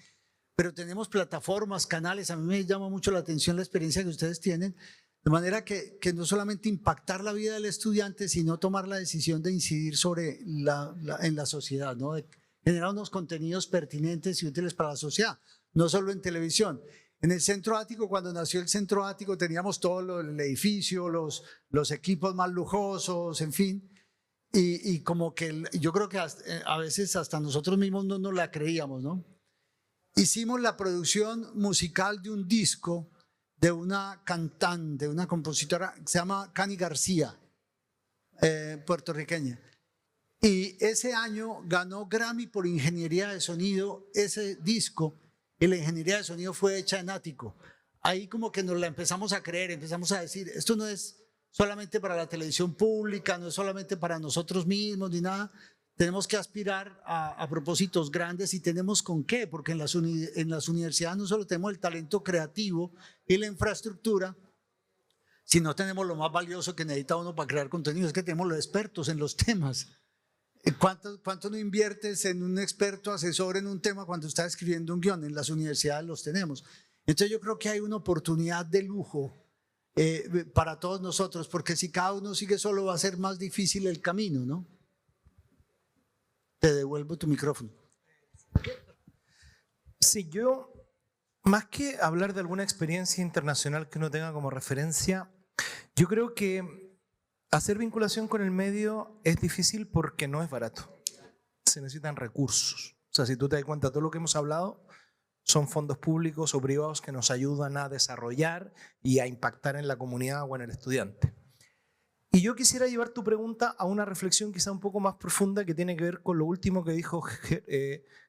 pero tenemos plataformas, canales. A mí me llama mucho la atención la experiencia que ustedes tienen, de manera que no solamente impactar la vida del estudiante, sino tomar la decisión de incidir en la sociedad, ¿no? De generar unos contenidos pertinentes y útiles para la sociedad, no solo en televisión. En el Centro Ático, cuando nació el Centro Ático, teníamos todo el edificio, los equipos más lujosos, en fin, y como que yo creo que a veces hasta nosotros mismos no nos la creíamos, ¿no? Hicimos la producción musical de un disco de una cantante, una compositora que se llama Cani García, puertorriqueña. Y ese año ganó Grammy por ingeniería de sonido ese disco, y la ingeniería de sonido fue hecha en Ático. Ahí como que nos la empezamos a creer, empezamos a decir, esto no es solamente para la televisión pública, no es solamente para nosotros mismos ni nada, tenemos que aspirar a propósitos grandes y tenemos con qué, porque en las universidades no solo tenemos el talento creativo y la infraestructura, sino tenemos lo más valioso que necesita uno para crear contenido, es que tenemos los expertos en los temas. ¿Cuánto no inviertes en un experto asesor en un tema cuando estás escribiendo un guión? En las universidades los tenemos. Entonces yo creo que hay una oportunidad de lujo para todos nosotros, porque si cada uno sigue solo va a ser más difícil el camino, ¿no? Te devuelvo tu micrófono. Sí, yo, más que hablar de alguna experiencia internacional que uno tenga como referencia, yo creo que hacer vinculación con el medio es difícil porque no es barato. Se necesitan recursos. O sea, si tú te das cuenta, todo lo que hemos hablado son fondos públicos o privados que nos ayudan a desarrollar y a impactar en la comunidad o en el estudiante. Y yo quisiera llevar tu pregunta a una reflexión quizá un poco más profunda que tiene que ver con lo último que dijo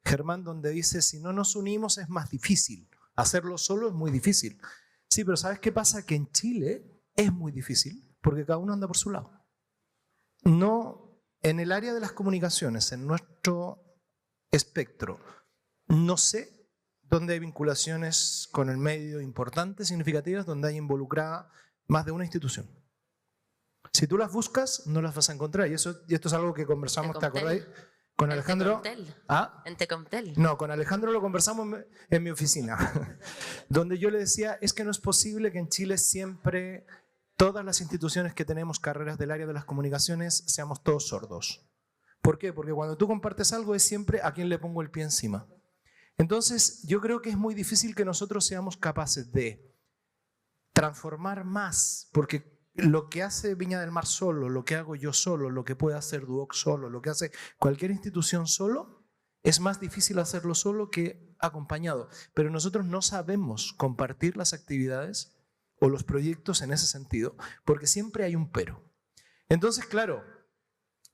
Germán, donde dice, si no nos unimos es más difícil. Hacerlo solo es muy difícil. Sí, pero ¿sabes qué pasa? Que en Chile es muy difícil porque cada uno anda por su lado. No, en el área de las comunicaciones, en nuestro espectro, no sé dónde hay vinculaciones con el medio importantes, significativas, donde hay involucrada más de una institución. Si tú las buscas, no las vas a encontrar. Y esto es algo que conversamos, ¿te acordáis? Con Alejandro. ¿Ah? En Tecomtel. No, con Alejandro lo conversamos en mi oficina, donde yo le decía, es que no es posible que en Chile siempre todas las instituciones que tenemos carreras del área de las comunicaciones seamos todos sordos. ¿Por qué? Porque cuando tú compartes algo es siempre a quién le pongo el pie encima. Entonces, yo creo que es muy difícil que nosotros seamos capaces de transformar más, porque lo que hace Viña del Mar solo, lo que hago yo solo, lo que puede hacer Duoc solo, lo que hace cualquier institución solo, es más difícil hacerlo solo que acompañado. Pero nosotros no sabemos compartir las actividades o los proyectos en ese sentido, porque siempre hay un pero. Entonces, claro,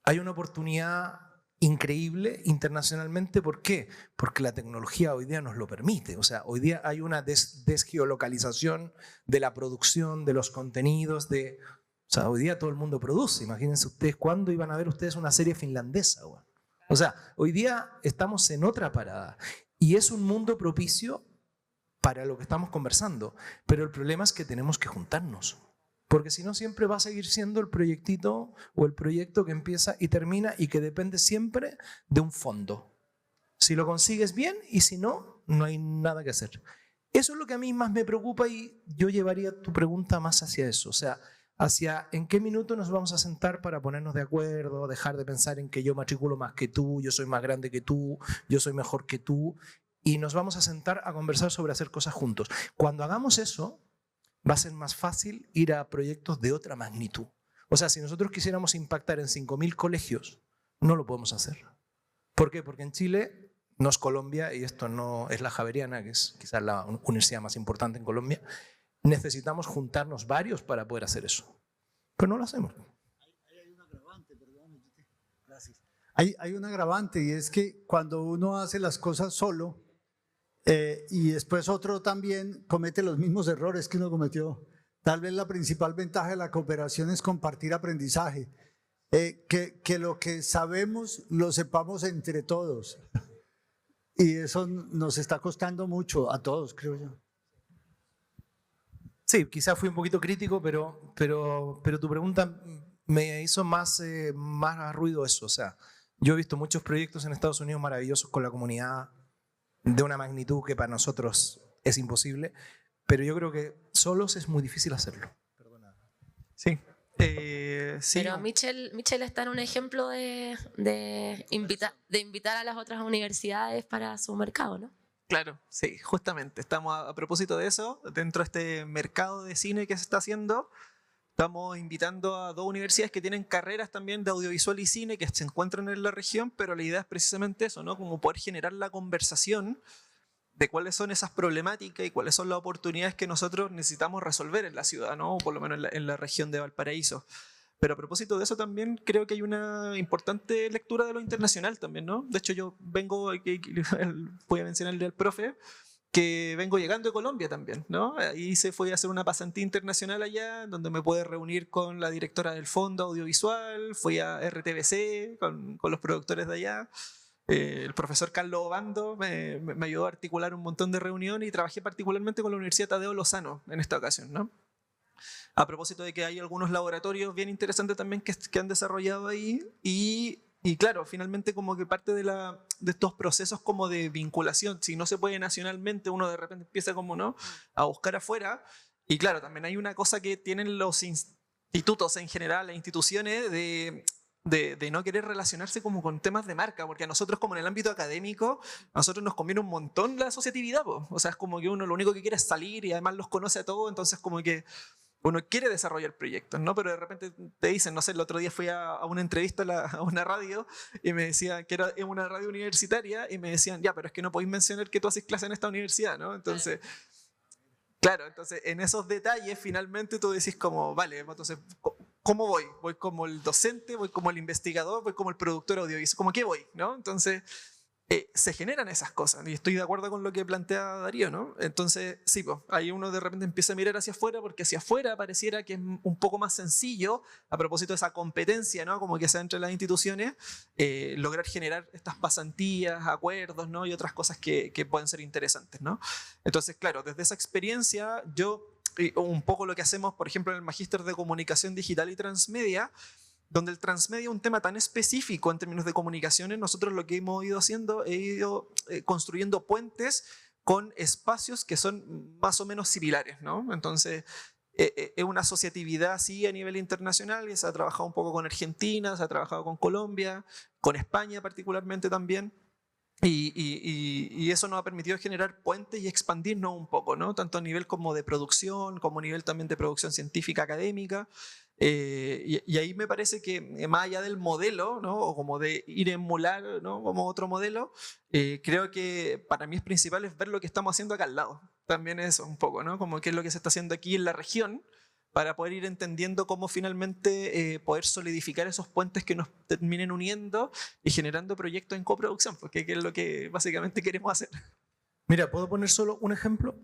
hay una oportunidad increíble internacionalmente. ¿Por qué? Porque la tecnología hoy día nos lo permite. O sea, hoy día hay una desgeolocalización de la producción, de los contenidos, o sea, hoy día todo el mundo produce. Imagínense ustedes cuándo iban a ver ustedes una serie finlandesa. O sea, hoy día estamos en otra parada y es un mundo propicio para lo que estamos conversando. Pero el problema es que tenemos que juntarnos. Porque si no, siempre va a seguir siendo el proyectito o el proyecto que empieza y termina y que depende siempre de un fondo. Si lo consigues bien y si no, no hay nada que hacer. Eso es lo que a mí más me preocupa y yo llevaría tu pregunta más hacia eso. O sea, hacia en qué minuto nos vamos a sentar para ponernos de acuerdo, dejar de pensar en que yo matriculo más que tú, yo soy más grande que tú, yo soy mejor que tú, y nos vamos a sentar a conversar sobre hacer cosas juntos. Cuando hagamos eso, va a ser más fácil ir a proyectos de otra magnitud. O sea, si nosotros quisiéramos impactar en 5.000 colegios, no lo podemos hacer. ¿Por qué? Porque en Chile no es Colombia, y esto no es la Javeriana, que es quizás la universidad más importante en Colombia. Necesitamos juntarnos varios para poder hacer eso. Pero no lo hacemos. Hay un agravante, perdón. Gracias. Hay un agravante, y es que cuando uno hace las cosas solo y después otro también comete los mismos errores que uno cometió, tal vez la principal ventaja de la cooperación es compartir aprendizaje. Que lo que sabemos lo sepamos entre todos. Y eso nos está costando mucho a todos, creo yo. Sí, quizás fui un poquito crítico, pero tu pregunta me hizo más ruido eso. O sea, yo he visto muchos proyectos en Estados Unidos maravillosos con la comunidad de una magnitud que para nosotros es imposible, pero yo creo que solos es muy difícil hacerlo. Sí. Sí. Pero Michel está en un ejemplo de invitar a las otras universidades para su mercado, ¿no? Claro, sí, justamente. Estamos a propósito de eso, dentro de este mercado de cine que se está haciendo, estamos invitando a 2 universidades que tienen carreras también de audiovisual y cine que se encuentran en la región, pero la idea es precisamente eso, ¿no? Como poder generar la conversación de cuáles son esas problemáticas y cuáles son las oportunidades que nosotros necesitamos resolver en la ciudad, ¿no? O por lo menos en la región de Valparaíso. Pero a propósito de eso también creo que hay una importante lectura de lo internacional también, ¿no? De hecho yo vengo, voy a mencionarle al profe, que vengo llegando de Colombia también, ¿no? Ahí se fue a hacer una pasantía internacional allá, donde me pude reunir con la directora del Fondo Audiovisual, fui a RTBC con los productores de allá. El profesor Carlos Obando me ayudó a articular un montón de reuniones y trabajé particularmente con la Universidad Tadeo Lozano en esta ocasión, ¿no? A propósito de que hay algunos laboratorios bien interesantes también que han desarrollado ahí y claro, finalmente como que parte de estos procesos como de vinculación, si no se puede nacionalmente, uno de repente empieza como no a buscar afuera. Y claro, también hay una cosa que tienen los institutos en general, las instituciones de no querer relacionarse como con temas de marca, porque a nosotros como en el ámbito académico, a nosotros nos conviene un montón la asociatividad, po. O sea, es como que uno lo único que quiere es salir y además los conoce a todos, entonces como que uno quiere desarrollar proyectos, ¿no? Pero de repente te dicen, no sé, el otro día fui a una entrevista a una radio y me decían que era una radio universitaria y me decían, ya, pero es que no podéis mencionar que tú haces clase en esta universidad, ¿no? Entonces, claro, entonces en esos detalles finalmente tú decís como, vale, entonces, ¿cómo voy? ¿Voy como el docente? ¿Voy como el investigador? ¿Voy como el productor audiovisual? ¿Cómo qué voy? ¿No? Entonces, se generan esas cosas y estoy de acuerdo con lo que plantea Darío, ¿no? Entonces, sí, pues, ahí uno de repente empieza a mirar hacia afuera porque hacia afuera pareciera que es un poco más sencillo, a propósito de esa competencia, ¿no? Como que sea entre las instituciones, lograr generar estas pasantías, acuerdos, ¿no? Y otras cosas que pueden ser interesantes, ¿no? Entonces, claro, desde esa experiencia, un poco lo que hacemos, por ejemplo, en el Magíster de Comunicación Digital y Transmedia, donde el transmedia es un tema tan específico en términos de comunicaciones, nosotros lo que hemos ido haciendo, he ido construyendo puentes con espacios que son más o menos similares, ¿no? Entonces, es una asociatividad así a nivel internacional, que se ha trabajado un poco con Argentina, se ha trabajado con Colombia, con España particularmente también. Y eso nos ha permitido generar puentes y expandirnos un poco, ¿no? Tanto a nivel como de producción, como a nivel también de producción científica académica. Y ahí me parece que más allá del modelo, ¿no? O como de ir a emular, ¿no? Como otro modelo, creo que para mí es principal es ver lo que estamos haciendo acá al lado. También eso un poco, ¿no? Como qué es lo que se está haciendo aquí en la región, para poder ir entendiendo cómo finalmente poder solidificar esos puentes que nos terminen uniendo y generando proyectos en coproducción, porque es lo que básicamente queremos hacer. Mira, ¿puedo poner solo un ejemplo?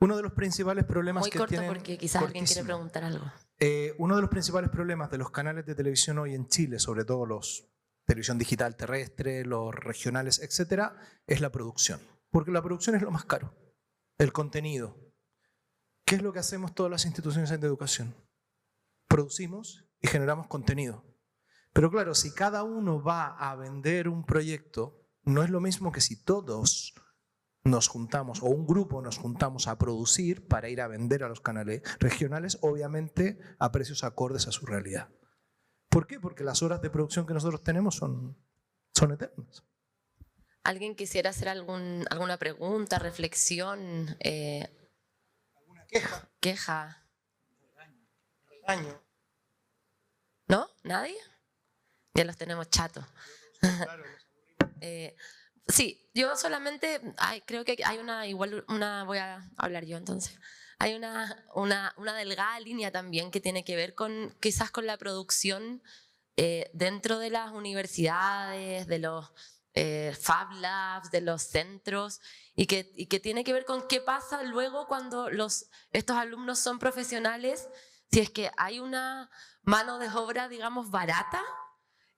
Uno de los principales problemas Muy que corto tienen... porque quizás alguien quiere preguntar algo. Uno de los principales problemas de los canales de televisión hoy en Chile, sobre todo los televisión digital terrestre, los regionales, etcétera, es la producción. Porque la producción es lo más caro. El contenido. ¿Qué es lo que hacemos todas las instituciones de educación? Producimos y generamos contenido. Pero claro, si cada uno va a vender un proyecto, no es lo mismo que si todos nos juntamos, o un grupo nos juntamos a producir para ir a vender a los canales regionales, obviamente a precios acordes a su realidad. ¿Por qué? Porque las horas de producción que nosotros tenemos son eternas. ¿Alguien quisiera hacer alguna pregunta, reflexión? ¿Alguna queja? ¿Queja? Regaño. ¿No? ¿Nadie? Ya los tenemos chatos. Claro, los aburrimos. Sí, yo solamente, creo que hay voy a hablar yo entonces. Hay una delgada línea también que tiene que ver quizás con la producción dentro de las universidades, de los Fab Labs, de los centros, y que tiene que ver con qué pasa luego cuando estos alumnos son profesionales, si es que hay una mano de obra, digamos, barata,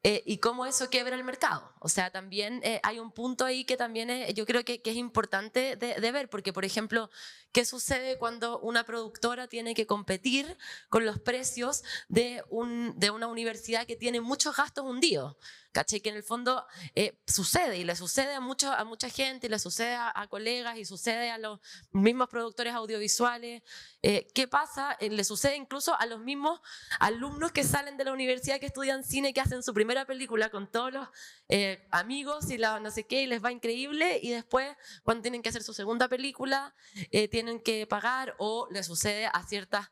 y cómo eso quiebra el mercado. O sea, también hay un punto ahí que también yo creo que es importante de ver, porque, por ejemplo, ¿qué sucede cuando una productora tiene que competir con los precios de una universidad que tiene muchos gastos hundidos? ¿Cachai? Que en el fondo sucede, y le sucede a mucha gente, y le sucede a colegas, y sucede a los mismos productores audiovisuales. ¿Qué pasa? Le sucede incluso a los mismos alumnos que salen de la universidad, que estudian cine, que hacen su primera película con todos los amigos y no sé qué, y les va increíble, y después, cuando tienen que hacer su segunda película, tienen que pagar, o le sucede a ciertas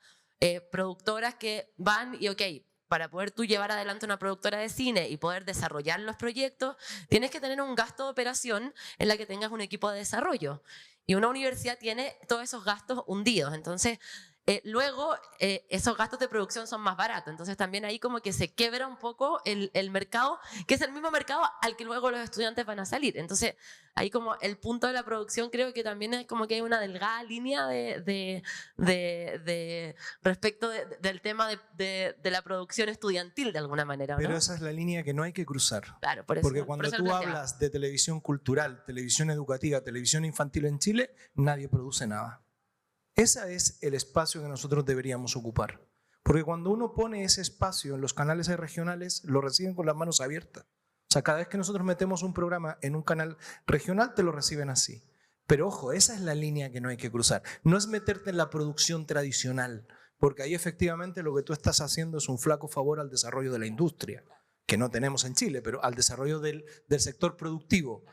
productoras que van y, ok, para poder tú llevar adelante una productora de cine y poder desarrollar los proyectos, tienes que tener un gasto de operación en la que tengas un equipo de desarrollo. Y una universidad tiene todos esos gastos hundidos. Entonces, luego esos gastos de producción son más baratos. Entonces también ahí como que se quiebra un poco el mercado, que es el mismo mercado al que luego los estudiantes van a salir. Entonces ahí como el punto de la producción, creo que también es como que hay una delgada línea respecto del tema de la producción estudiantil de alguna manera, ¿no? Pero esa es la línea que no hay que cruzar. Claro, por eso, porque cuando tú hablas de televisión cultural, televisión educativa, televisión infantil en Chile, nadie produce nada. Ese es el espacio que nosotros deberíamos ocupar. Porque cuando uno pone ese espacio en los canales regionales, lo reciben con las manos abiertas. O sea, cada vez que nosotros metemos un programa en un canal regional, te lo reciben así. Pero ojo, esa es la línea que no hay que cruzar. No es meterte en la producción tradicional, porque ahí efectivamente lo que tú estás haciendo es un flaco favor al desarrollo de la industria, que no tenemos en Chile, pero al desarrollo del sector productivo.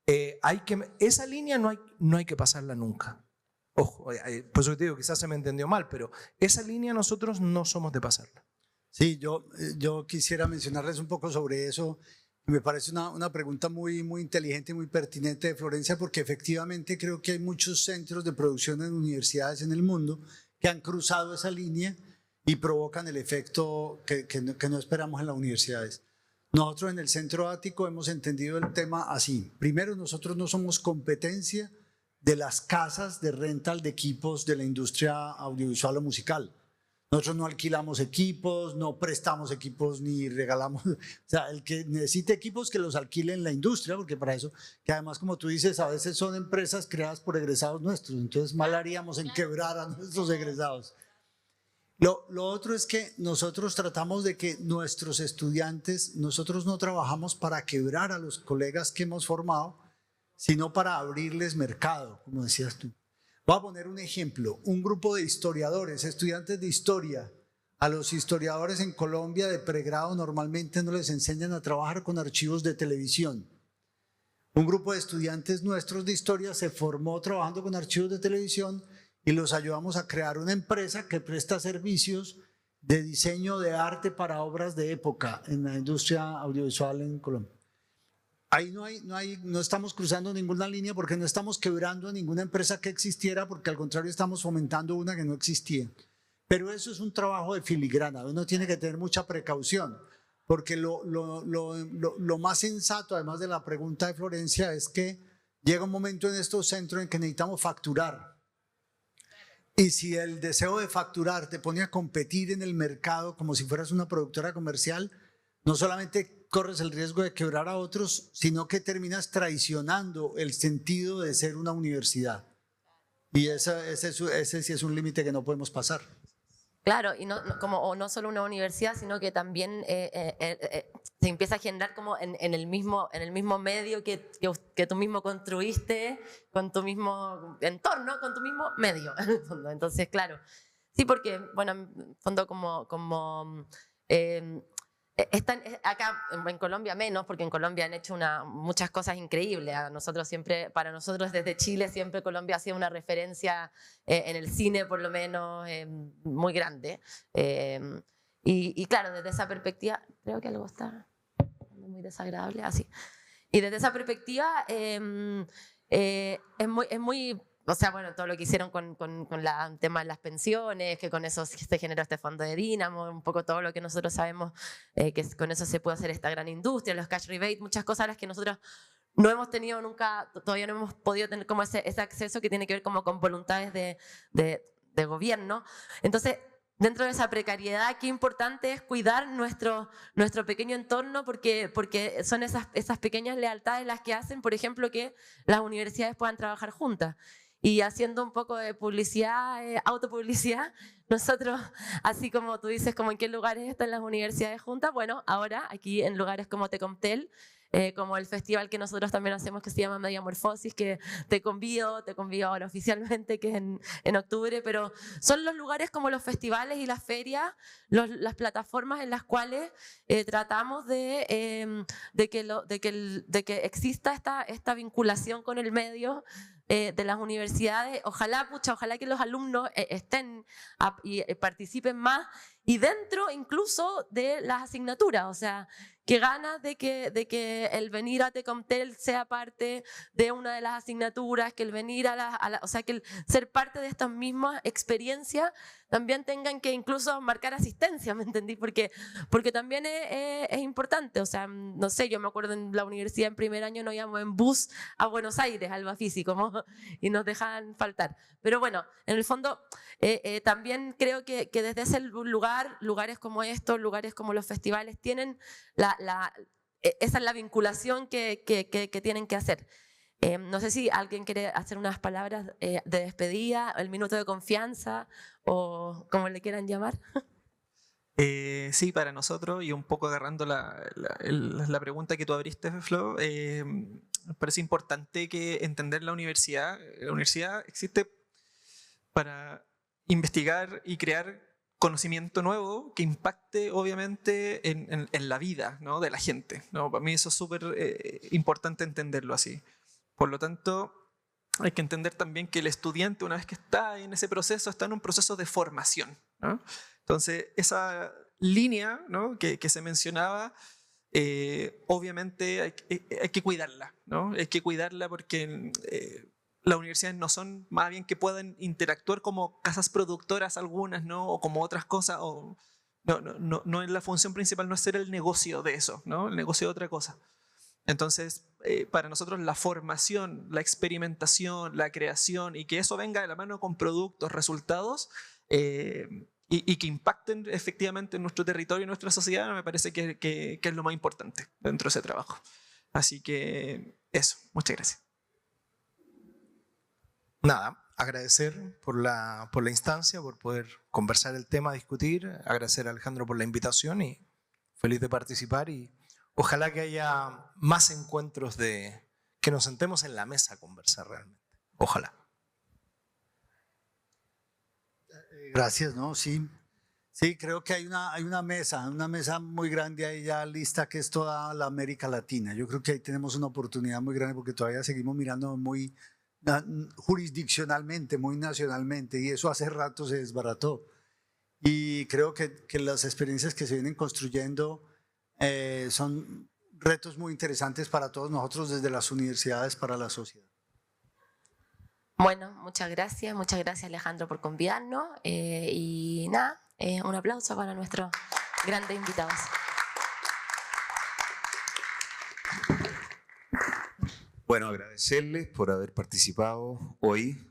Esa línea no hay que pasarla nunca. Ojo, por eso te digo, quizás se me entendió mal, pero esa línea nosotros no somos de pasarla. Sí, yo quisiera mencionarles un poco sobre eso. Me parece una pregunta muy, muy inteligente y muy pertinente de Florencia, porque efectivamente creo que hay muchos centros de producción en universidades en el mundo que han cruzado esa línea y provocan el efecto que no esperamos en las universidades. Nosotros en el Centro Ático hemos entendido el tema así. Primero, nosotros no somos competencia de las casas de rental de equipos de la industria audiovisual o musical. Nosotros no alquilamos equipos, no prestamos equipos ni regalamos. O sea, el que necesite equipos que los alquile en la industria, porque para eso, que además como tú dices, a veces son empresas creadas por egresados nuestros, entonces mal haríamos en quebrar a nuestros egresados. Lo otro es que nosotros tratamos de que nuestros estudiantes, nosotros no trabajamos para quebrar a los colegas que hemos formado, sino para abrirles mercado, como decías tú. Voy a poner un ejemplo. Un grupo de historiadores, estudiantes de historia. A los historiadores en Colombia de pregrado normalmente no les enseñan a trabajar con archivos de televisión. Un grupo de estudiantes nuestros de historia se formó trabajando con archivos de televisión y los ayudamos a crear una empresa que presta servicios de diseño de arte para obras de época en la industria audiovisual en Colombia. Ahí no estamos cruzando ninguna línea porque no estamos quebrando a ninguna empresa que existiera, porque al contrario estamos fomentando una que no existía. Pero eso es un trabajo de filigrana, uno tiene que tener mucha precaución, porque lo más sensato, además de la pregunta de Florencia, es que llega un momento en estos centros en que necesitamos facturar. Y si el deseo de facturar te pone a competir en el mercado como si fueras una productora comercial, no solamente corres el riesgo de quebrar a otros, sino que terminas traicionando el sentido de ser una universidad. Y ese sí es un límite que no podemos pasar. Claro, y no solo una universidad, sino que también se empieza a generar como en el mismo medio que tú mismo construiste, con tu mismo entorno, con tu mismo medio. Entonces, claro, sí, porque, bueno, en fondo están acá en Colombia menos, porque en Colombia han hecho muchas cosas increíbles. Para nosotros desde Chile siempre Colombia ha sido una referencia en el cine, por lo menos, muy grande. Y claro, desde esa perspectiva, creo que algo está muy desagradable, así. Y desde esa perspectiva es muy, o sea, bueno, todo lo que hicieron con el tema de las pensiones, que con eso se generó este fondo de Dínamo, un poco todo lo que nosotros sabemos, que con eso se puede hacer esta gran industria, los cash rebate, muchas cosas a las que nosotros no hemos tenido nunca, todavía no hemos podido tener como ese acceso que tiene que ver como con voluntades de gobierno. Entonces, dentro de esa precariedad, qué importante es cuidar nuestro pequeño entorno, porque son esas pequeñas lealtades las que hacen, por ejemplo, que las universidades puedan trabajar juntas. Y haciendo un poco de publicidad, autopublicidad, nosotros, así como tú dices, como en qué lugares están las universidades juntas, bueno, ahora aquí en lugares como Tecomtel, como el festival que nosotros también hacemos que se llama Mediamorfosis, que te convido ahora oficialmente, que es en octubre, pero son los lugares como los festivales y las ferias, las plataformas en las cuales tratamos de que exista esta vinculación con el medio de las universidades. Ojalá que los alumnos estén y participen más, y dentro incluso de las asignaturas, o sea, que ganas de que el venir a Tecomtel sea parte de una de las asignaturas, que el venir o sea, que el ser parte de estas mismas experiencias también tengan que incluso marcar asistencia, ¿me entendí? Porque también es importante, o sea, no sé, yo me acuerdo en la universidad en primer año nos íbamos en bus a Buenos Aires, al Bafisi, y nos dejaban faltar. Pero bueno, en el fondo también creo que desde ese lugares como estos, lugares como los festivales, tienen esa es la vinculación que tienen que hacer. No sé si alguien quiere hacer unas palabras de despedida, el minuto de confianza o como le quieran llamar. Sí, para nosotros, y un poco agarrando la pregunta que tú abriste, Flo, me parece importante que entender la universidad. La universidad existe para investigar y crear conocimiento nuevo que impacte obviamente en la vida, ¿no?, de la gente, ¿no? Para mí eso es súper importante entenderlo así. Por lo tanto, hay que entender también que el estudiante, una vez que está en ese proceso, está en un proceso de formación, ¿no? Entonces, esa línea, ¿no?, que se mencionaba, obviamente hay que cuidarla, ¿no? Hay que cuidarla porque las universidades no son más bien que puedan interactuar como casas productoras algunas, ¿no?, o como otras cosas. No es la función principal, no es ser el negocio de eso, ¿no? El negocio de otra cosa. Entonces, para nosotros la formación, la experimentación, la creación, y que eso venga de la mano con productos, resultados, y que impacten efectivamente en nuestro territorio y nuestra sociedad, me parece que es lo más importante dentro de ese trabajo. Así que eso, muchas gracias. Nada, agradecer por la instancia, por poder conversar el tema, discutir, agradecer a Alejandro por la invitación y feliz de participar, y ojalá que haya más encuentros que nos sentemos en la mesa a conversar realmente. Ojalá. Gracias, ¿no? Sí. Sí, creo que hay una mesa muy grande ahí ya lista, que es toda la América Latina. Yo creo que ahí tenemos una oportunidad muy grande porque todavía seguimos mirando muy jurisdiccionalmente, muy nacionalmente, y eso hace rato se desbarató. Y creo que las experiencias que se vienen construyendo son retos muy interesantes para todos nosotros desde las universidades para la sociedad. Bueno, muchas gracias Alejandro por convidarnos, y nada, un aplauso para nuestros grandes invitados. Bueno, agradecerles por haber participado hoy,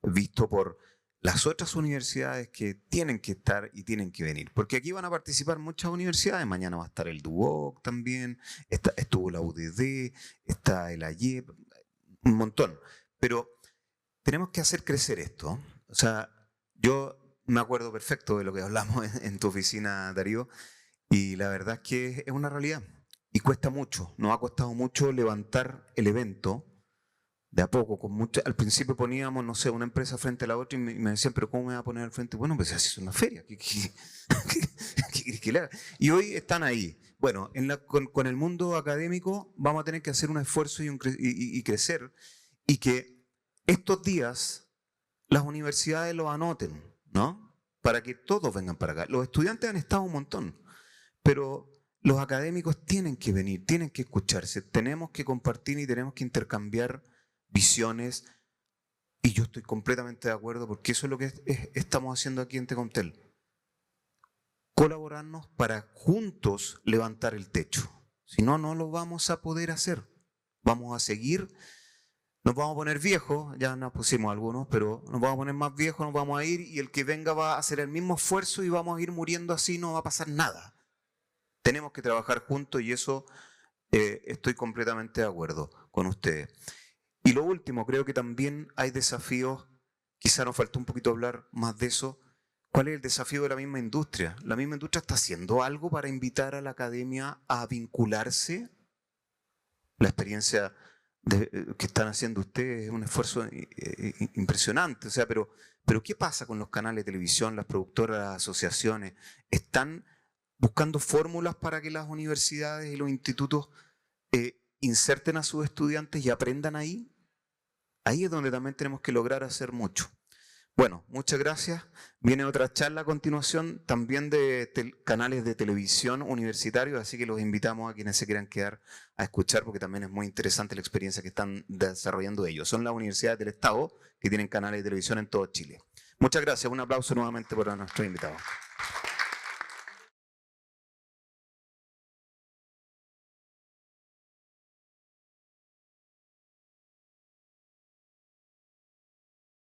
visto por las otras universidades que tienen que estar y tienen que venir. Porque aquí van a participar muchas universidades. Mañana va a estar el DUOC también, estuvo la UDD, está el AYEP, un montón. Pero tenemos que hacer crecer esto. O sea, yo me acuerdo perfecto de lo que hablamos en tu oficina, Darío, y la verdad es que es una realidad. Y cuesta mucho, nos ha costado mucho levantar el evento de a poco. Al principio poníamos, no sé, una empresa frente a la otra y me decían, ¿pero cómo me va a poner al frente? Bueno, pues así es una feria. ¿Qué quieres que le haga? Y hoy están ahí. Bueno, con el mundo académico vamos a tener que hacer un esfuerzo y crecer, y que estos días las universidades lo anoten, ¿no? Para que todos vengan para acá. Los estudiantes han estado un montón, pero los académicos tienen que venir, tienen que escucharse, tenemos que compartir y tenemos que intercambiar visiones, y yo estoy completamente de acuerdo porque eso es lo que estamos haciendo aquí en Tecomtel. Colaborarnos para juntos levantar el techo. Si no, no lo vamos a poder hacer. Vamos a seguir, nos vamos a poner viejos, ya nos pusimos algunos, pero nos vamos a poner más viejos, nos vamos a ir y el que venga va a hacer el mismo esfuerzo y vamos a ir muriendo así, no va a pasar nada. Tenemos que trabajar juntos y eso estoy completamente de acuerdo con ustedes. Y lo último, creo que también hay desafíos, quizá nos faltó un poquito hablar más de eso. ¿Cuál es el desafío de la misma industria? ¿La misma industria está haciendo algo para invitar a la academia a vincularse? La experiencia que están haciendo ustedes es un esfuerzo impresionante. O sea, pero ¿qué pasa con los canales de televisión, las productoras, las asociaciones? ¿Están buscando fórmulas para que las universidades y los institutos inserten a sus estudiantes y aprendan ahí? Ahí es donde también tenemos que lograr hacer mucho. Bueno, muchas gracias. Viene otra charla a continuación, también de canales de televisión universitarios, así que los invitamos a quienes se quieran quedar a escuchar, porque también es muy interesante la experiencia que están desarrollando ellos. Son las universidades del Estado que tienen canales de televisión en todo Chile. Muchas gracias. Un aplauso nuevamente para nuestros invitados.